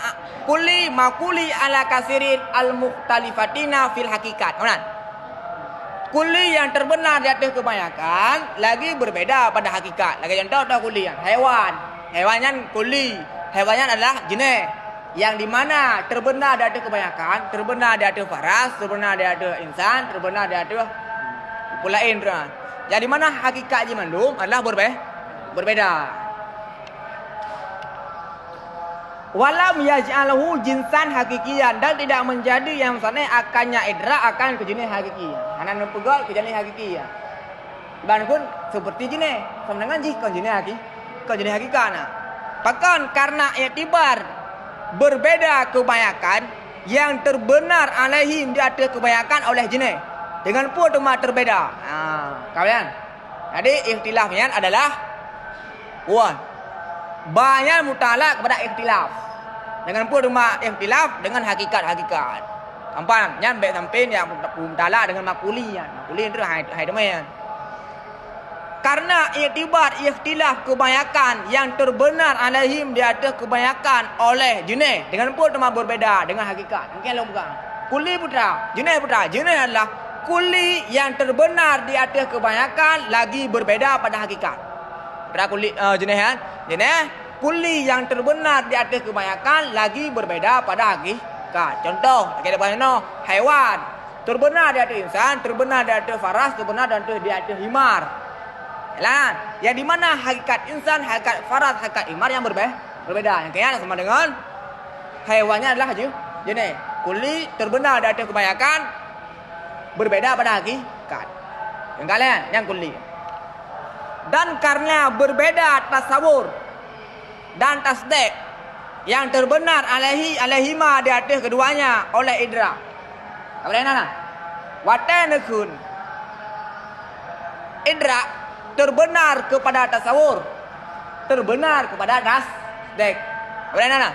kulli makuli ala kasirin al-mukhtalifatina fil hakikat. Kemudian kulli yang terbenar di atas kebanyakan lagi berbeda pada hakikat. Lagi contoh kulli yang hewan. Hewannya kulli. Hewannya adalah jenis yang di mana terbenar di atas kebanyakan, terbenar di atas faras, terbenar di atas insan, terbenar di atas pulain. Jadi mana hakikat jimandum adalah berbeda. Walam yaj'alahu jinsan hakikian dan tidak menjadi yang sana akannya idrak akan ke jenis hakikian. Anak pegal ke jenis hakikian. Bahkan seperti jenis sama dengan jika jenis hakikat. Bahkan karena iktibar berbeda kebanyakan yang terbenar alaihim di atas kebanyakan oleh jenis. Dengan pun cuma terbeda. Kalian. Jadi ikhtilafnya adalah banyak mutalak kepada ikhtilaf. Dengan pun cuma ikhtilaf dengan hakikat-hakikat. Tampan nyampe sampai yang mutalak dengan makulian. Makulian itu hai demian. Karena ikhtilaf kebanyakan yang terbenar alaihim di atas kebanyakan oleh jenis. Dengan pun cuma berbeda dengan hakikat. Mungkin lo bukan. Kuli putra. Jenis adalah kuli yang terbenar di atas kebanyakan lagi berbeda pada hakikat. Pada kuli jenis kan? Jenis kuli yang terbenar di atas kebanyakan lagi berbeda pada hakikat. Contoh, kita bahas hewan terbenar di atas insan, terbenar di atas faras, terbenar di atas himar. Yalah, yang di mana hakikat insan, hakikat faras, hakikat himar yang berbeda. Yang kaya sama dengan hewannya adalah jenis kuli terbenar di atas kebanyakan berbeda pada hakikat. Yang kalian yang kuli. Dan karena berbeda tasawur dan tasdik yang terbenar alaihima di atas keduanya oleh idrak. Apa nak? Watanakun idrak terbenar kepada tasawur, terbenar kepada tasdik. Apa nak?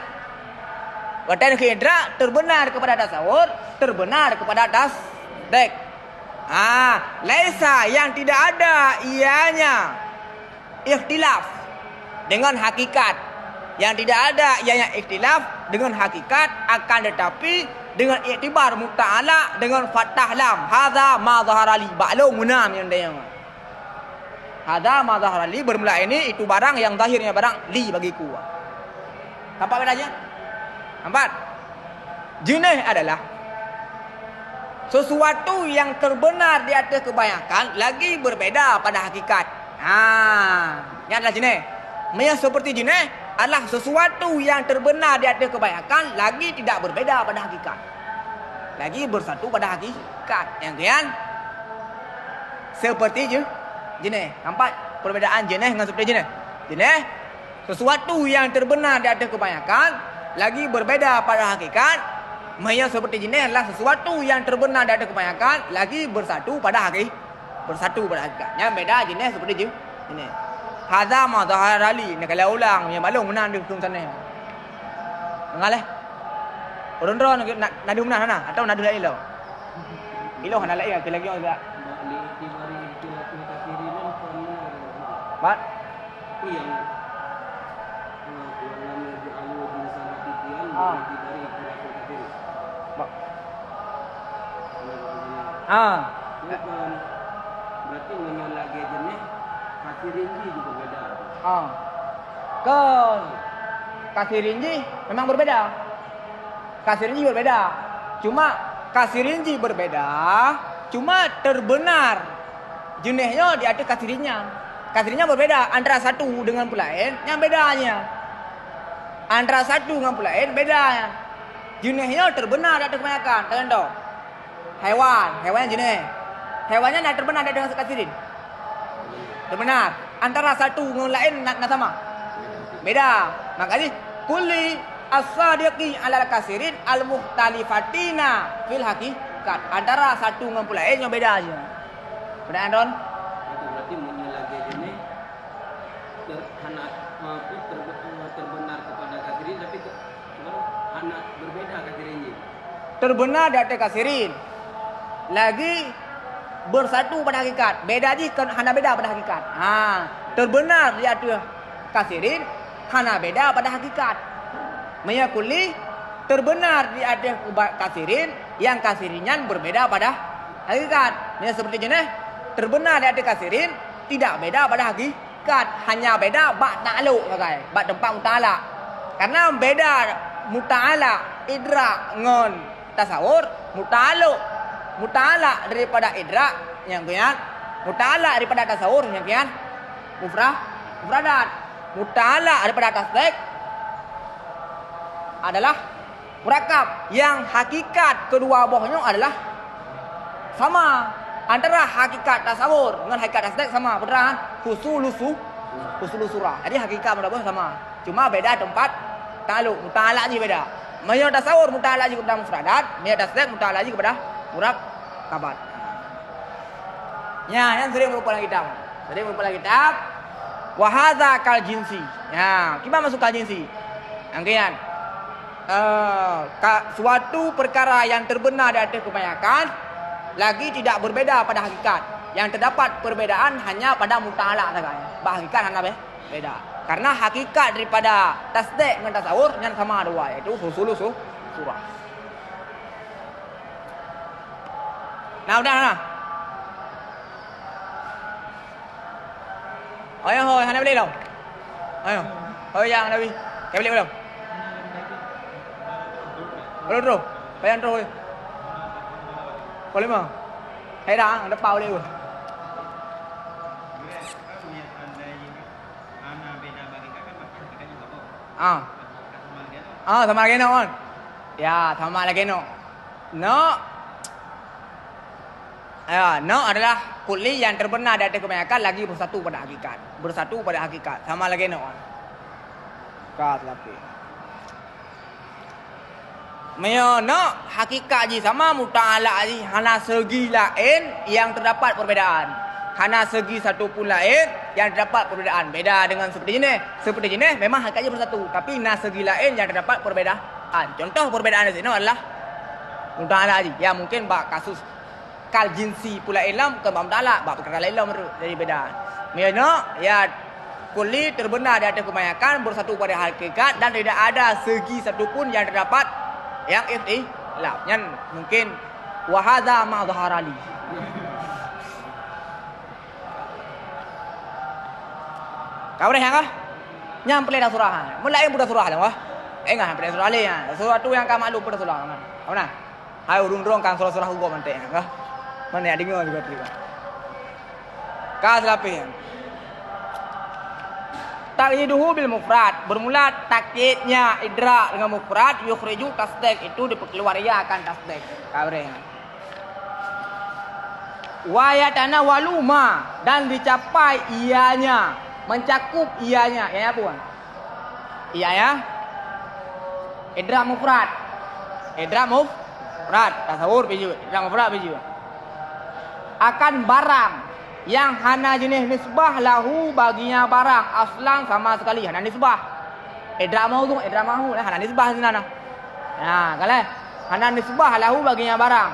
Watanakun idrak terbenar kepada tasawur, terbenar kepada tasdik. Laisa yang tidak ada ianya ikhtilaf dengan hakikat. Yang tidak ada ianya ikhtilaf dengan hakikat akan tetapi dengan iktibar muta'ala dengan fathah lam. Hadza ma zahara li ba'lu munam yang dia. Hadza ma zahara li bermula ini itu barang yang zahirnya barang li bagiku. Nampak bedanya? Nampak? Jenis adalah sesuatu yang terbenar di atas kebanyakan lagi berbeda pada hakikat. Ini adalah jenis. Yang seperti jenis adalah sesuatu yang terbenar di atas kebanyakan lagi tidak berbeda pada hakikat. Lagi bersatu pada hakikat. Yang kemudian seperti jenis. Nampak perbedaan jenis dengan seperti jenis? Jenis sesuatu yang terbenar di atas kebanyakan lagi berbeda pada hakikat. Yang seperti jenis adalah sesuatu yang terbenar di atas kebanyakan lagi bersatu pada hakikat. Yang beda jenis seperti jenis. Hadza ma zahara li. Ni kalau ulang yang balong menang di hukum sana. Mengalah. Orang-orang nak nadu menang sana atau nadu lain lo. Iloh nak lain lagi juga. Bat? Iya. Bukan. Berarti menyalahi jenis kasih rinci juga beda. Kan kasih rinci memang berbeda. Kasih rinci berbeda. Cuma kasih rinci berbeda. Cuma terbenar jenisnya di atas kasih rincinya. Kasih rincinya berbeda antara satu dengan pulain yang bedanya. Antara satu dengan pulain bedanya. Jenisnya terbenar di atas kebanyakan. Contoh. Hewan jenis. Hewannya nak terbenar dengan kasirin. Terbenar. Antara satu dengan lain nak sama. Beda. Makanya kulli as-sadiqi 'alal kasirin al-mukhtalifatina fil haqiqat. Antara satu dengan lain yang beda aja. Beda Andron? Itu berarti menyalahi jenis terbenar kepada kasirin tapi anak berbeda kasirinnya. Terbenar di atas kasirin. Lagi bersatu pada hakikat. Beda je hanya beda pada hakikat. Terbenar di atas kasirin hanya beda pada hakikat. Meyakuli terbenar di atas kasirin yang kasirinnya berbeda pada hakikat. Seperti jenis terbenar di atas kasirin tidak beda pada hakikat, hanya beda bak ta'aluk sakai, bak tempat muta'alak. Karena beda muta'alak idrak ngon tasawur, muta'alak daripada idrak yang kian, muta'alak daripada tasawur yang kian mufradat, muta'alak daripada tasdik adalah murakab, yang hakikat kedua buahnya adalah sama. Antara hakikat tasawur dengan hakikat tasdik sama, beneran husulusura. Jadi hakikat kedua sama, cuma beda tempat ta'aluk, muta'alak je beda. Maya tasawur muta'alak je kepada mufradat, maya tasdik muta'alak je kepada murakabat. Ya, yang sering berupa dalam kitab. Wa hadza kal jinsi. Ya, kita masuk kal jinsi. Angkian. Suatu perkara yang terbenar di atas kebanyakan lagi tidak berbeda pada hakikat. Yang terdapat perbedaan hanya pada muta'alak saja. Bah hakikat hanya beda. Karena hakikat daripada tasdik dengan tasawur yang sama dua, yaitu surah. Nah. Ayo, hana beli dong. Ayo, yang Nabi. Kau beli belum? Belum terus. Bayang terus. Boleh mah? Hay dah, ada pau dia. Sama lagi no kan? Ya, sama lagi no. No adalah kulli yang terbenar di atas kebanyakan lagi bersatu pada hakikat. Sama lagi no kan? Kat lagi. No hakikat je sama, muta'alak je hana segi lain yang terdapat perbedaan. Hana segi satu pun lain yang terdapat perbedaan. Beda dengan seperti jenis memang hakikatnya bersatu, tapi na segi lain yang terdapat perbedaan. Contoh perbedaan di sini adalah muta'alak je. Ya mungkin bak kasus kal jinsi pula ilam ke bab muta'alak, bab perkara lain jadi beda. No ya kulli terbenar di atas kebanyakan bersatu pada hakikat dan tidak ada segi satu pun yang terdapat yang ikhtilaf. Yang mungkin wa hadza ma dhahara li. Kau dah kah? Nyam pelai dah surah. Mulai budak surah dah wah. Enggak pelai surah le ya. Sesuatu yang kau maklum pada surah kan. Apa nah? Hai urung-urung kan surah-surah hukum nanti kah? Mana ada dengar juga terima. Ka selapih. Taqyiduhu bil mufrad, bermula takyidnya idrak dengan mufrad, yukhriju tasdik, itu diperkeluarkan tasdik. Kabre. Wa yatanawalu ma, dan dicapai ianya, mencakup ianya. Ya apa? Iya ya. Idrak mufrad. Tasawur biju, idrak mufrad biju. Akan barang yang hana jenis nisbah lahu baginya barang aslan sama sekali hana nisbah. Idrak maudhu hana nisbah sini nah. Nah, kalau hana nisbah lahu baginya barang.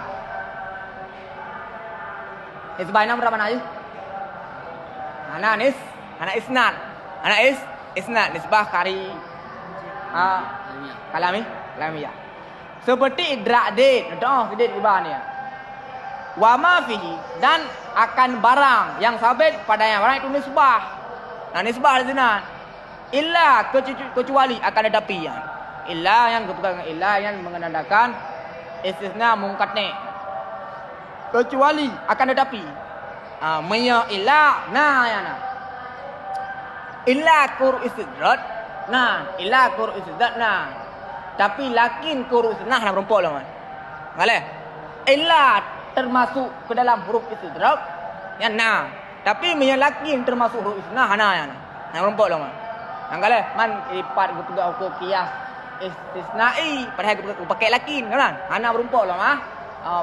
Nisbah ini berapa aja? Hana isnad. Hana isnad nisbah kari kalamiyah. Seperti idrak date, contoh date ibah ni. Wa ma fihi dan akan barang yang sabit padanya barang itu nisbah. Nah, nisbah di sini. Illa kecuali akan tetapi ya. Illa yang kebukan illa yang mengenandakan istisna mungkatne. Kecuali akan tetapi. Menya illa nah ya nah. Illa kur istidrat. Nah, illa kur istidrat nah. Tapi lakin kur istidrat nah berempuk lah man. Boleh? Illa termasuk ke dalam huruf istidrak yang nah. Tapi menya lakin termasuk huruf istidrak nah ya nah. Nah berempuk lah man. Yang kala man lipat guna ukur qiyas istisnai padahal aku pakai lakin kan? Ana berumpuk lah mah.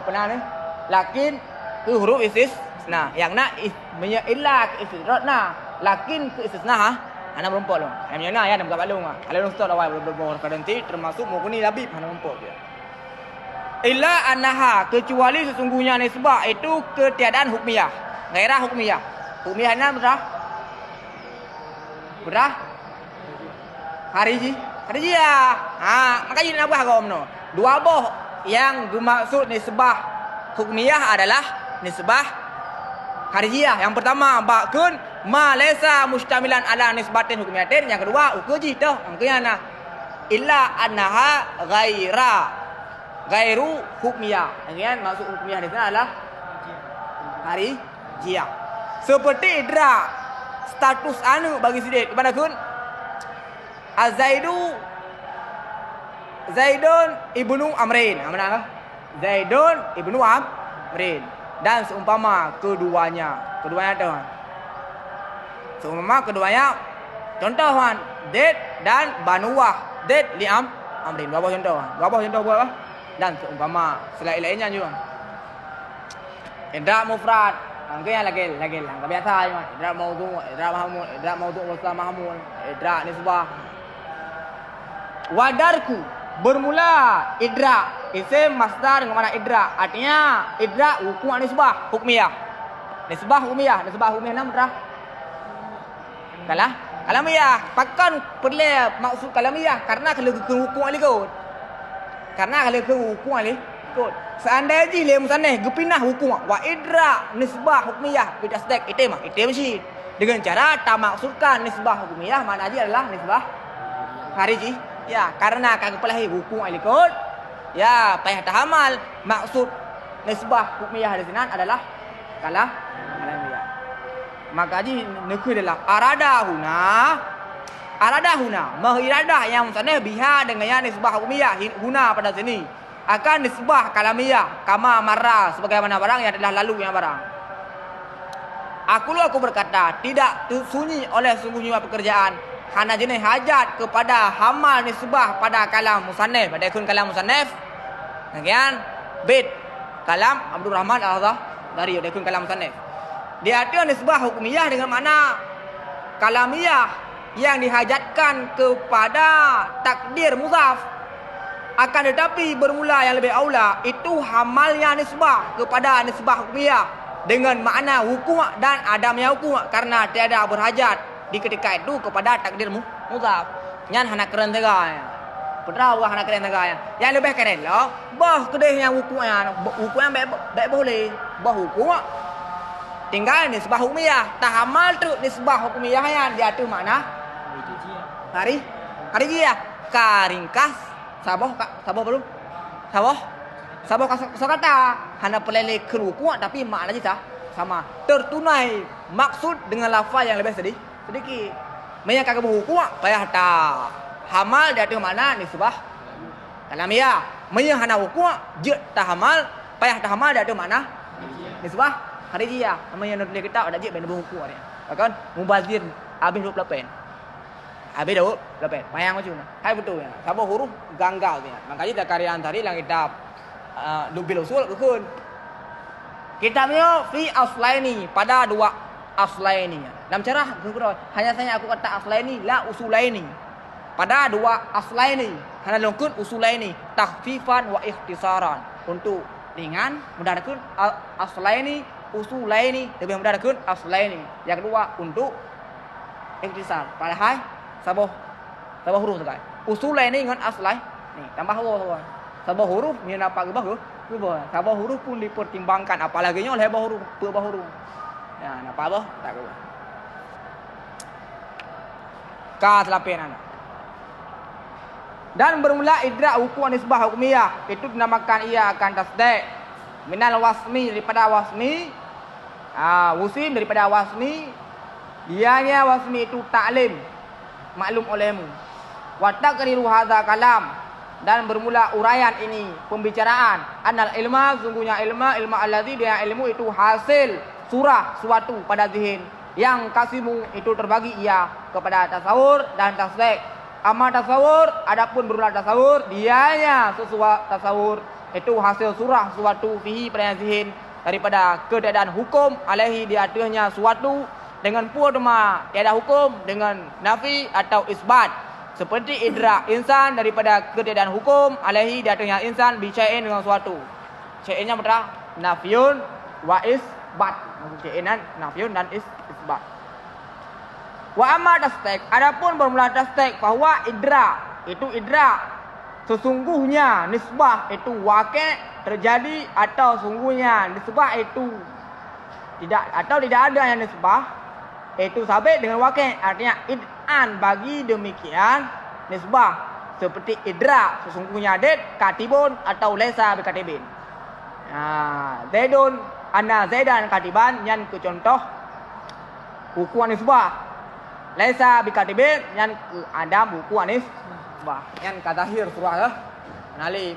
Pernah ni. Lakin ke huruf istisna. Yang nak menya illa ke istidrak nah. Lakin ke istisna ha. Ana berumpuk lah. Yang mana ya nak balung ah. Kalau ustaz awal berbohong kadang termasuk mukuni labib ana berumpuk dia. Illa annaha kecuali sesungguhnya nisbah itu ketiadaan hukmiyah. Gairah hukmiyah. Hukmiyah ni berah? Harijiyah. Makanya nak buat agam no. Dua boh yang dimaksud nisbah hukmiyah adalah nisbah harijiyah. Yang pertama bakun ma laysa mustamilan ala nisbatin hukmiyatin. Yang kedua ukuji tu. Angkanya illa annaha gairu hukmiyah. Angkanya maksud hukmiyah di sana adalah harijiyah. Seperti idrak status anu bagi sidik kepada kun Zaidun ibnu Amrin. Mana kah? Zaidun ibnu Amrin. Dan seumpama keduanya tu. Seumpama keduanya contoh kan Zaid dan Banuwah. Zaid li Amrin. Berapa contoh? Berapa? Dan seumpama selain-lainnya juga. Idrak mufrad. Angkanya lagi lah. Biasa je. Idrak maudhu, idrak mahmud, idrak nisbah. Wadarku bermula idrak isim masdar dengan mana idrak artinya idrak hukum nisbah hukmiyah nam berah kalamiyah pakan perlu maksud kalamiyah karena kalau ke hukum ali kot seandainya le musannah gepinah hukum wa idrak nisbah hukmiyah bitasdaq itim mesti dengan cara tak maksudkan nisbah hukmiyah mana aja adalah nisbah hariji. Ya, karena kagak pelahi hukum alikot. Ya, payah tahamal maksud nisbah hukmiyah di sini adalah kalamiyah. Maka ji nekui adalah arada huna mahiradah yang musannah biha dengan yang nisbah hukmiyah huna pada sini akan nisbah kalamiyah kama marra sebagaimana barang yang adalah lalu yang barang. Aku berkata tidak sunyi oleh sungguhnya pekerjaan hana jenis hajat kepada hamal nisbah pada kalam musannaf pada ikun kalam musannaf. Kemudian bait kalam Abdul Rahman Al-Dari pada ikun kalam musannaf. Dia ada nisbah hukmiyah dengan makna kalamiyah yang dihajatkan kepada takdir mudhaf. Akan tetapi bermula yang lebih aula itu hamalnya nisbah kepada nisbah hukmiyah dengan makna hukum dan adamnya hukum karena tiada berhajat di ketika itu kepada takdir mudhaf. Nyan hana keren tegaya. Pernah buah hana keren tegaya. Yang lebih keren lah, bah kedehnya hukumnya baik boleh. Bah hukum tinggal nisbah hukmiyah. Tahamal tu nisbah hukmiyah yang dia tu mana? Harijiyah. Karingkas sabah belum? Sabah kata hana pelele keruku tapi maknanya sama. Tertunai maksud dengan lafaz yang lebih sedikit. Menya kagak berhukum payah tak hamal dia tu mana nisbah kalamiyah. Menya hana hukum je tak hamal payah tak hamal dia tu mana nisbah harijiyah. Menya nulis kitab ada je ben berhukum dia. Kan mubazir habis 28. Habis 28. Payang macam mana? Hai betul ya. Sabah huruf ganggal dia. Makanya tak karya antari lang kitab dubil usul kekun. Kitabnya fi aslaini, pada dua aslaini. Dalam cara hanya saja aku kata aslaini la usulaini. Pada dua aslaini, hanya lengkut usulaini, takhfifan wa ikhtisaran. Untuk ringan mudahkan aslaini, usulaini, lebih mudahkan aslaini. Yang kedua untuk ikhtisar. Padahal sabah huruf sekali. Usulaini dengan aslai. Nih, tambah huruf. Sabah huruf ni apa ke bahu? Sabah huruf pun dipertimbangkan, apalagi oleh huruf, huruf. Ya, apa bah? Tak apa. Ka selapin anak. Dan bermula idrak hukum nisbah hukumiyah, itu dinamakan ia akan tasdaq. Minal wasmi, daripada wasmi. Wusim daripada wasmi. Dianya wasmi itu ta'lim, maklum olehmu. Wa taqriru hadza kalam, dan bermula uraian ini, pembicaraan. Annal ilma, sungguhnya ilma allazi, dia ilmu itu hasil surah suatu pada zihin, yang kasimu itu terbagi ia kepada tasawur dan tasdek. Amma tasawur, adapun berulah tasawur, dianya sesuatu tasawur itu hasil surah suatu fihi pada zihin, daripada keadaan hukum alaihi di atasnya suatu, dengan purma tiada hukum, dengan nafi atau isbat. Seperti idrak insan daripada keadaan hukum alaihi di atasnya insan bicain dengan suatu. Syai'nya betul nafyun wa isbat. Syai'an nafyun dan isbat. Wa amma tasdiq, adapun bermula tasdiq bahwa idrak itu idrak sesungguhnya, nisbah itu waqi' terjadi, atau sungguhnya nisbah itu tidak, atau tidak ada yang nisbah itu sabit dengan waqi', artinya id'an bagi demikian nisbah, seperti idrak sesungguhnya ded katibun atau laisa bikatibin. Zaidun anna zaidan katiban, yang ke contoh hukum nisbah. Laisa bikatibin, yang ke ada buku nisbah, yang ke zahir surah lah. Nali.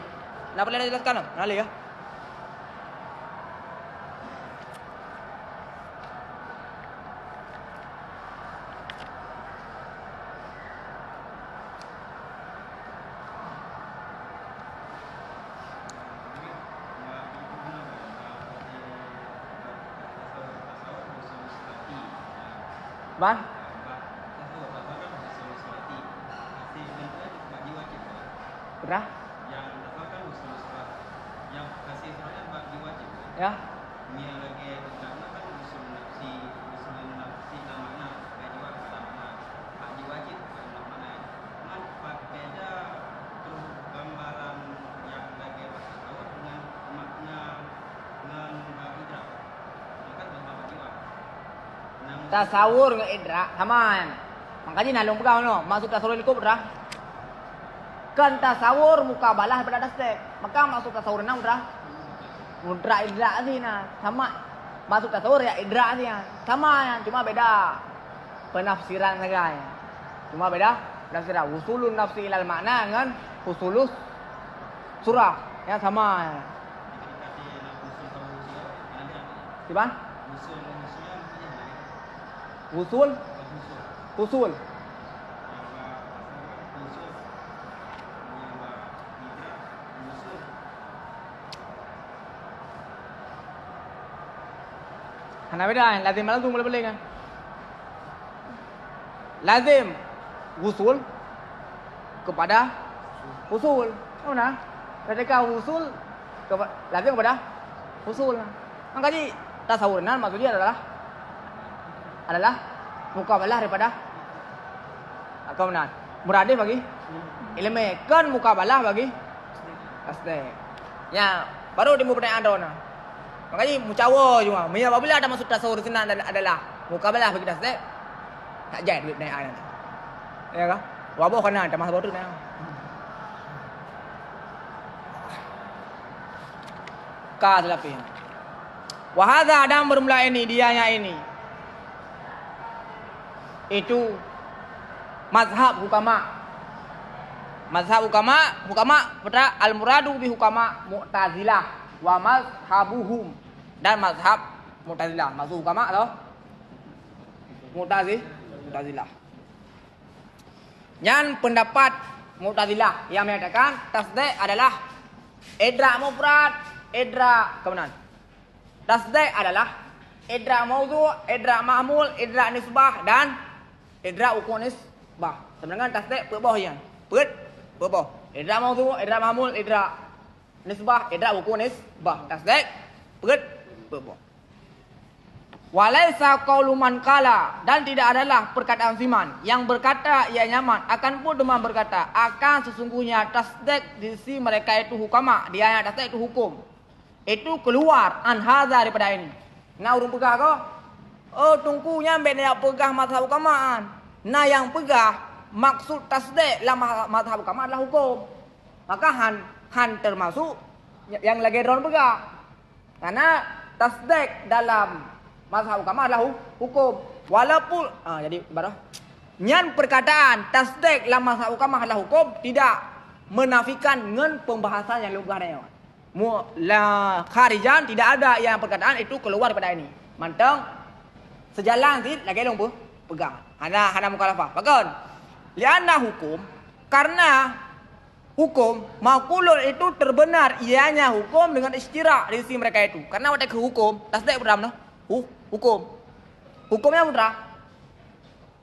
Nak boleh jelaskan? Nali ya. Bang? Berah? Yang kan usul surat. Yang kasih suratnya bagi wajib. Ya. Yang lagi karena kan usul nafsi namanya bagi wajib namanya. Bagi wajib namanya. Kan beda terus gambaran yang lagi tahu dengan makna dengan idrak. Kan bagi wajib. Tasawur dengan idrak sama. Makanya nalung pegang no. Maksud tasawur itu berah. Kan tasawur mukabalah pada tasdek. Maka maksud tasawur na mudra idrak sih nah. Sama. Maksud tasawur ya idrak sih. Sama ya, cuma beda penafsiran saja ya. Cuma beda penafsiran. Usulun nafsi ilal makna dengan usulus surah. Ya sama ya. Siapa? Usul. Karena beda, lazim malazum boleh kan? Lazim usul kepada usul. Oh nah, ketika usul lazim kepada usul. Makanya tasawuran maksudnya adalah mukabalah daripada kemudian muradif bagi ilmu, kan mukabalah bagi tasdek. Ya, baru timbul pertanyaan dona. Makanya mucawa juga. Apabila ada maksud tasawur sini adalah mukabalah bagi tasdek, tak jadi duit naik air. Ya kan? Wabah kena ada masa baru naik. Ka selapin. Wahada adam bermula ini, dianya ini. Itu mazhab hukama. Mazhab hukama pada al-muradu bi hukama Mu'tazilah wa mazhabuhum, dan mazhab Mu'tazilah. Maksud hukama atau Mu'tazilah. Yang pendapat Mu'tazilah yang menyatakan tasdek adalah idrak mufrad, idrak kemudian Tasdek adalah idrak maudhu', idrak mahmul, idrak nisbah dan idrak ukun nisbah. Sedangkan tasdek pe bawah yang. Pe bawah. Idrak maudhu', idrak mahmul, idrak nisbah, idrak ukun nisbah. Tasdek pe bawah. Walaisa qaulu man qala, dan tidak adalah perkataan Siman yang berkata ia nyaman, akan pun demam berkata akan sesungguhnya tasdek di sisi mereka itu hukama, dia yang tasdek itu hukum. Itu keluar an hadza daripada ini. Nah urung pegah ko? Oh tungkunya ben nak pegah mazhab hukamaan. Nah yang pegah maksud tasdek lah mazhab hukamaan adalah hukum. Maka han termasuk yang lagi ron pegah. Karena tasdek dalam mazhab hukamaan adalah hukum. Walaupun jadi ibarat nyan perkataan tasdek dalam mazhab hukamaan adalah hukum tidak menafikan ngen pembahasan yang lebih ada. La kharijan tidak ada yang perkataan itu keluar daripada ini. Mantang sejalan sih lagi lumpuh pegang. Hana mukhalafah. Bahkan lianna hukum, karena hukum maqulun itu terbenar ianya hukum dengan istirak di sisi mereka itu. Karena waktu ke hukum tasdek beram noh. Hukum. Hukumnya putra.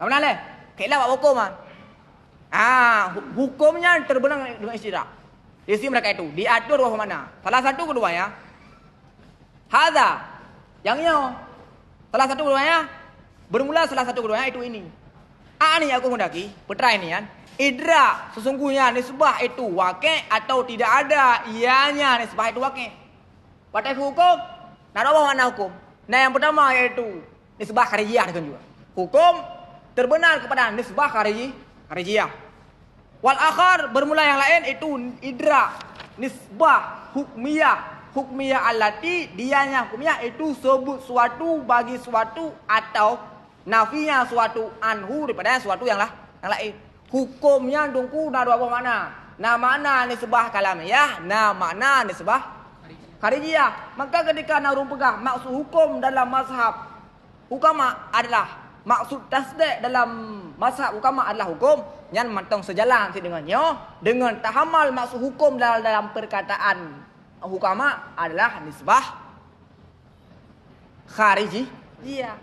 Mana le? Kaila hukum kan. Hukumnya terbenar dengan istirak. Di sisi mereka itu diatur bahwa mana? Salah satu keduanya hadza yangnya salah satu keduanya bermula salah satu keduanya itu ini. Ani aku mendaki putra ini kan. Idra sesungguhnya nisbah itu waqi' atau tidak ada ianya nisbah itu waqi'. Pada hukum nak apa mana hukum? Nah yang pertama yaitu nisbah kharijiyah dengan juga. Hukum terbenar kepada nisbah kharijiyah. Wal akhar bermula yang lain itu idra nisbah hukmiyah allati dianya hukmiyah itu sebut suatu bagi suatu atau nafinya suatu anhu daripada suatu yang lain. Hukumnya dungku nak dua mana? Nah mana nisbah kalamiyah, nah mana nisbah kharijiyah. Maka ketika narum pegah maksud hukum dalam mazhab hukama adalah maksud tasdek dalam mazhab hukama adalah hukum yang mantang sejalan dengannya dengan tahamal maksud hukum dalam perkataan hukama adalah nisbah kharijiyah.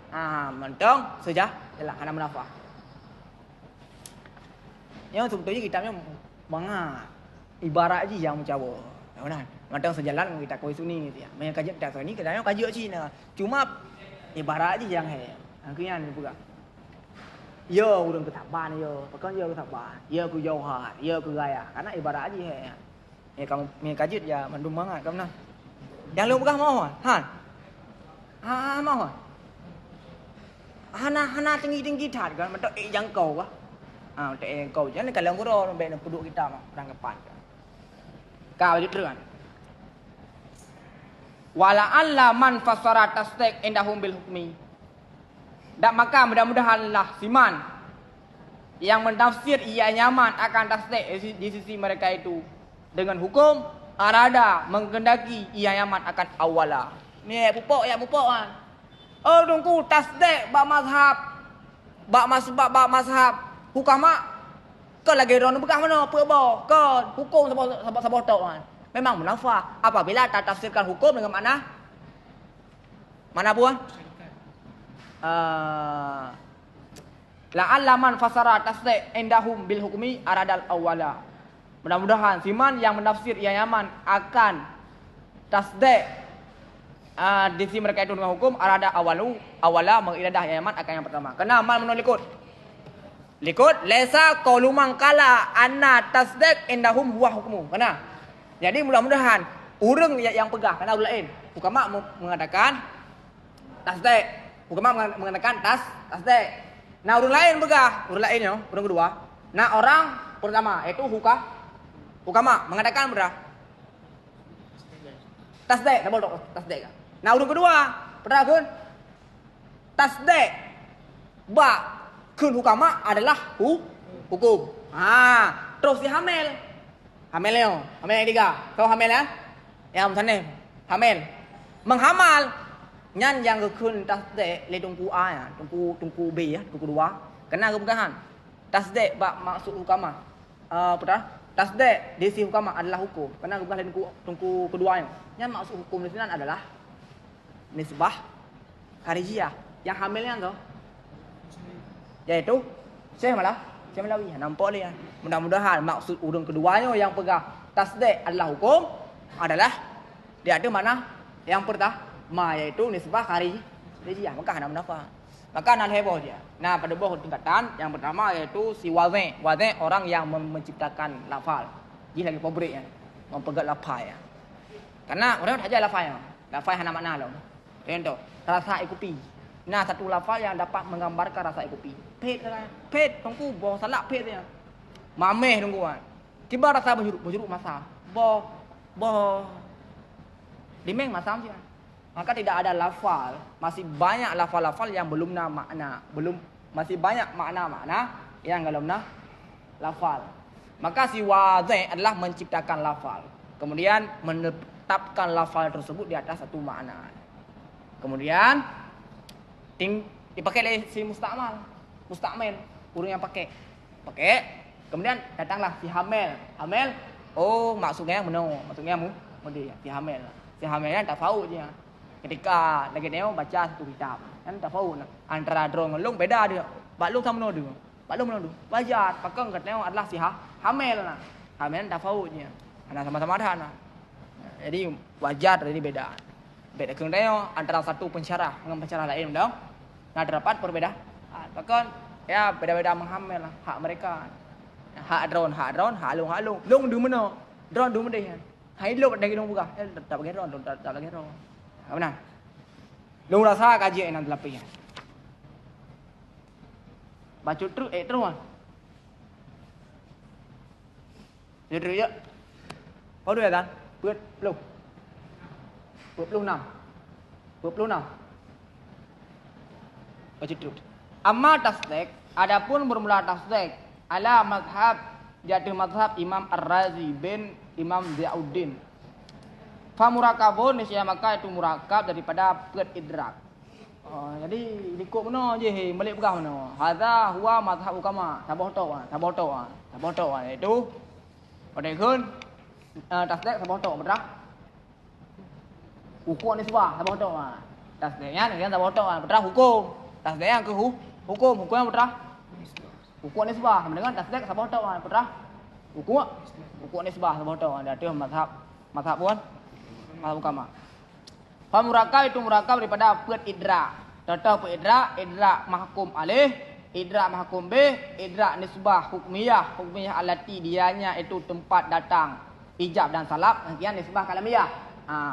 Mantang sejalan hana munafah. Yang sebetulnya kitabnya banyak ibarat je yang mencawa. Benar. Mantang sejalan kita koi suni gitu ya. Main kaji kita suni kadang kaji Cina. Cuma ibarat je yang angkian ni pula. Ya urang ketaban ya, pakai ya ketaban. Ya ku jauhat, ya ku gaya. Karena ibarat aja kamu main kaji ya mandum banget kamu nah. Yang lu pegang mau han? Mau. Hana tinggi-tinggi tat kan, mentok yang kau kah? Mentok yang kau. Jangan kalau ngoro sampai nak duduk kita mah, perangkapan kan. Kau lanjut kan. Wala alla man fasara tasdiq indahum bil hukmi. Dan maka mudah-mudahanlah Siman yang mentafsir ia nyaman akan tasdik di sisi mereka itu dengan hukum arada menghendaki ia nyaman akan awala. Ni pupuk kan. Oh tunggu tasdik bab mazhab hukama ke lagi ron bekah mana pe ba ke hukum sabah tok kan. Memang munafah apabila tak tafsirkan hukum dengan mana buah? La'alla man fasara tasdik indahum bil hukmi aradal awwala. Mudah-mudahan Siman yang menafsir ia nyaman akan tasdik di sisi mereka itu dengan hukum arada awala mengidadah ia nyaman akan yang pertama. Kena mal menurut likut laisa qaulu man qala anna tasdik indahum huwa hukmu. Kena. Jadi mudah-mudahan urang yang pegah karena lain. Hukama mengatakan tasdik. Hukama mengatakan tasdik. Nah urang lain begah, urang lainnya, urang kedua. Nah orang pertama itu hukama mengatakan berah tasdik, double dok tasdik. Nah urang kedua, pernah kan tasdik ba kun hukama adalah hukum. Terus si hamil yang tiga. Kau hamil ya? Yang sana hamil menghamal. Nyan yang kekun tasdik le tungku A ya, tungku B ya, tungku 2. Kena kepegahan. Tasdik bab maksud hukama. Betul? Tasdik di sisi hukama adalah hukum. Kena kepegahan tungku keduanya. Nyan maksud hukum di sini adalah nisbah kharijiyah. Yang hamilnya tu yaitu Syekh Malawi. Nampak ni. Mudah-mudahan maksud urung keduanya yang pegang tasdik adalah hukum adalah dia ada makna yang pertama yaitu nisbah kharijiyah. Maka nak menafah. Maka nak heboh dia. Nah, pada bawah tingkatan yang pertama yaitu si wazi'. Wazi' orang yang menciptakan lafal. Dia lagi pabrik ya. Mempegat lafal ya. Karena orang tak ajar lafal ya. Lafal hana makna lah. Contoh, rasa kopi. Nah, satu lafal yang dapat menggambarkan rasa kopi. Pet tunggu boh salak pet dia. Mameh tunggu kan. Tiba rasa berjuruk masa. Boh dimeng masa je. Maka tidak ada lafal, masih banyak lafal-lafal yang belum makna, masih banyak makna-makna yang belum lafal. Maka si wazi' adalah menciptakan lafal, kemudian menetapkan lafal tersebut di atas satu makna. Kemudian dipakai oleh si mustakmal, urang yang pakai. Kemudian datanglah si hamil. Oh, maksudnya mudi si hamil. Si hamilnya tak tahu dia. Ketika lagi neo baca satu kitab, kan tak tahu antara drong ngelung beda dia. Baklung sama dia. Baklung wajar, pakang kat neo adalah si hamil lah. Hamil tak tahu dia. Ana sama-sama dah nah. Jadi wajar jadi beda. Beda keng neo antara satu pensyarah dengan pensyarah lain dong. Nah, terdapat perbedaan. Pakang ya beda-beda menghamil lah hak mereka. Hak drone, halung. Long du mana? Drone du mana dia? Hai lo dah kita buka. Tak pakai drone, tak pakai drone. Apa nak? Lu rasa kaji enam telapi. Baca terus terus. Terus ya. Kau dua kan? Buat lu. 26. Baca terus. Amma tasdik, adapun bermula tasdik ala mazhab jatuh mazhab Imam Ar-Razi bin Imam Ziyauddin. Fa murakabun nisya maka itu murakab daripada pet idrak. Jadi ikut mana je balik pegah mana. Hadza huwa mazhab ukama. Taboto. Itu pada kun tasdik taboto betul. Hukum nisbah taboto. Tasdiknya dengan taboto betul hukum. Tasdiknya ke hukum yang betul. Hukum nisbah dengan tasdik taboto betul. Hukum nisbah taboto ada tu mazhab pun ukama. Fa murakab itu murakab daripada pet idrak. Contoh pet idrak mahkum alih, idrak mahkum bih, idrak nisbah hukmiyah alati dianya itu tempat datang ijab dan salab, kemudian nisbah kalamiyah.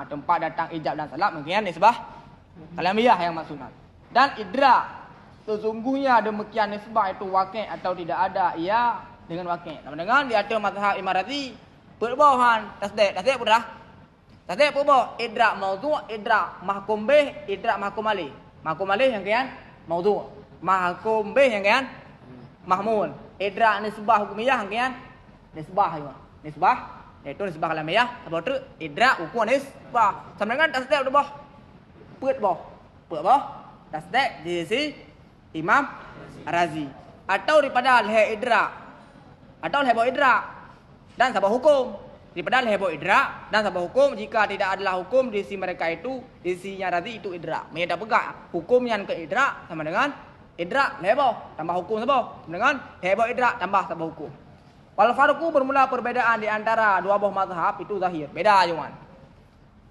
Tempat datang ijab dan salab, kemudian nisbah kalamiyah yang maksudnya. Dan idrak sesungguhnya demikian nisbah itu waqi' atau tidak ada ia dengan waqi'. Dengan di atas mazhab Imam Razi berbahan tasdik berah. Tasdik apa? Idrak maudhu', idrak mahkum bih, idrak mahkum alih. Mahkum alih yang kian maudhu'. Mahkum bih yang kian mahmul. Idrak nisbah hukumiyah yang kian nisbah juga. Nisbah iaitu nisbah kalamiyah. Apa tu? Idrak hukum nisbah. Sama dengan tasdik apa? Pet boh. Tasdik di sisi Imam Razi. Atau daripada leher idrak. Atau leher idrak dan sabah hukum. Daripada heboh idrak dan sabah hukum jika tidak adalah hukum di sisi mereka itu di sisinya Razi itu idrak. Mereka pegang hukum yang ke idrak sama dengan idrak heboh tambah hukum sabah dengan heboh idrak tambah sabah hukum. Wal farqu bermula perbedaan di antara dua buah mazhab itu zahir. Beda cuman.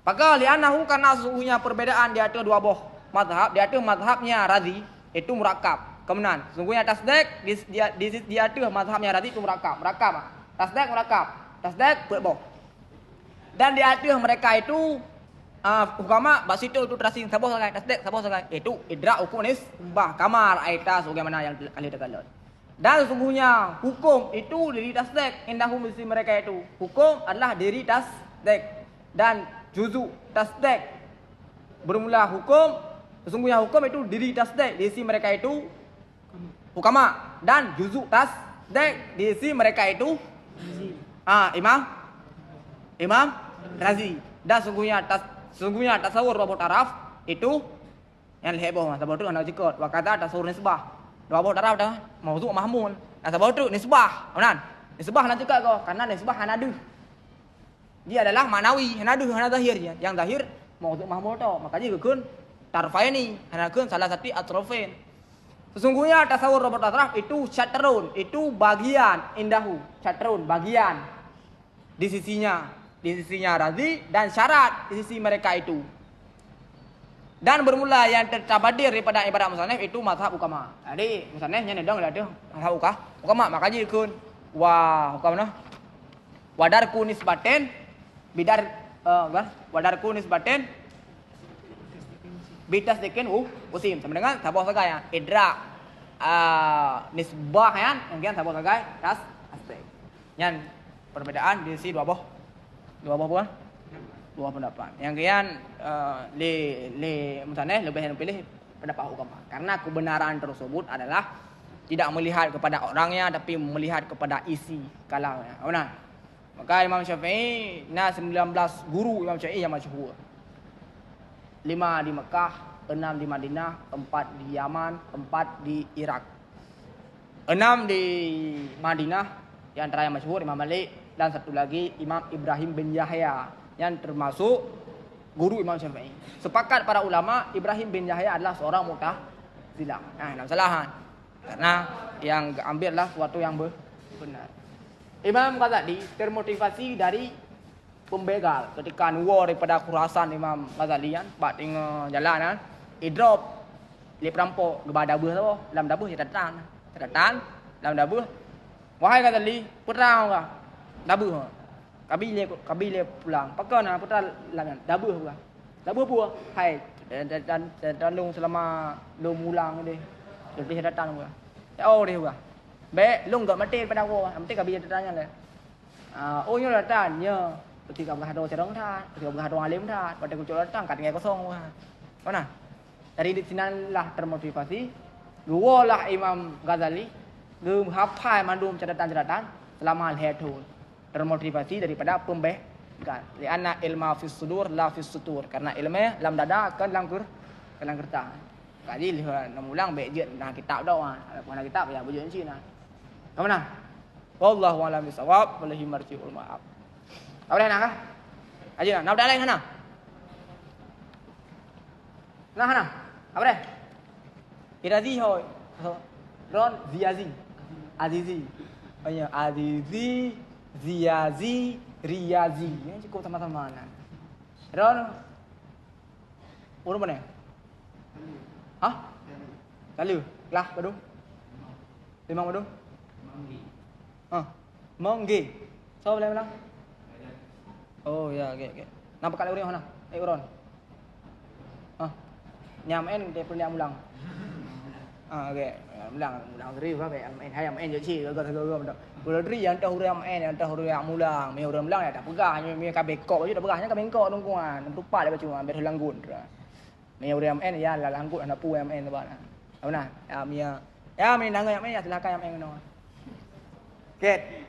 Maka li'annahu karena sesungguhnya perbedaan di antara dua buah mazhab, di antara mazhabnya Razi itu murakab. Kemudian sesungguhnya tasdik di antara mazhabnya Razi itu murakab. Tasdik murakab. Tasdik berboh. Dan di atas mereka itu ukama basitu itu terasing sabah sangat tasdik sabah sangat itu idrak hukum nisbah kamar aita sebagaimana yang kali terkalut. Dan sesungguhnya hukum itu diri tasdik indahum di mereka itu. Hukum adalah diri tasdik dan juzu tasdik bermula hukum. Sesungguhnya hukum itu diri tasdik di sisi mereka itu ukama dan juzu tasdik di sisi mereka itu Imam Razi. Dan sungguhnya tasawur dua taraf itu yang heboh. Sebab itu anak jikot. Wa kata tasawur nisbah. Dua taraf dah maudhu' mahmul. Sebab itu nisbah. Benar? Nisbah nanti kau karena nisbah hanaduh. Dia adalah manawi, hanaduh, hana zahir dia. Yang zahir Mawdu' mahmul tu. Makanya keun tarfaini, hana keun salah satu atrofain. Sesungguhnya tasawur robot atraf itu syatrun, itu bagian indahu, syatrun bagian di sisinya radhi dan syarat di sisi mereka itu. Dan bermula yang tertabadir daripada ibarat musannaf itu mazhab ukama. Jadi musannafnya nedang lah tu mazhab ukama makanya keun ukama noh. Wadarku nisbaten bidar wadarku nisbaten bitas deken usim sama dengan sabah sagai ya idrak nisbah kan yang sabah sagai tas aspek yang perbedaan di sisi dua buah dua pendapat yang kian le musannaf lebih pilih pendapat ukama karena kebenaran tersebut adalah tidak melihat kepada orangnya tapi melihat kepada isi kalamnya benar. Maka Imam Syafi'i 19 guru Imam Syafi'i yang masyhur. 5 di Mekah, 6 di Madinah, 4 di Yaman, 4 di Irak. 6 di Madinah yang antara yang masyhur Imam Malik dan satu lagi Imam Ibrahim bin Yahya yang termasuk guru Imam Syafi'i. Sepakat para ulama Ibrahim bin Yahya adalah seorang Mu'tazilah. Nah, kesalahan. Karena yang ambillah suatu yang benar. Imam Ghazali termotivasi dari pembegal ketika nuwar daripada Khurasan Imam Ghazali kan bat tengah jalan kan idrop le perampok gebah dabuh tu dalam dabuh dia datang dalam dabuh wahai Ghazali perang ka dabuh kabile pulang pakana putra lawan dabuh apa hai dan long selama long ulang dia datang apa dia baik long gak mati pada aku mati kabile datangnya le oh nyo datangnya ketika berhadap cerong tat, ketika berhadap alim tat, pada kucuk datang kat ngai kosong wah. Mana? Dari sinilah termotivasi. Dua lah Imam Ghazali, gem hafal mandum catatan-catatan selama al-hatul. Termotivasi daripada pembegal. Lianna ilma fis sudur la fis sutur. Karena ilmu dalam dada akan dalam kertas. Kali lihat ulang baik je nah kitab dah. Mana kitab ya bujur Cina. Mana? Wallahu a'lam bishawab, wallahi marji'ul ma'ab. Apa dah nak kah? Aja nak dah lain sana. Nah sana. Apa dah? Irazi hoy. Ron Ziazi. Azizi. Banyak Azizi, Ziazi, Riazi. Ini cukup sama-sama nah. Ron urut mana? Hah? Lalu, kelas berapa? 5 berapa? Monggi. So boleh bilang? Oh ya, okey. Nampak kat urang mana? Uron. Nyam dia pun dia ulang. Okey. Ulang diri apa main hai main je ci gak betul. Kalau diri yang tahu urang yang tahu urang ulang, me urang ulang tak pegah, me ka bekok baju tak pegahnya ka bengkok tungkuan. Tupat dia baju ambil langgut. Me urang ya la langgut anak pu tu bana. Apa nah? Ya me nangga ya silakan yang no. Okey.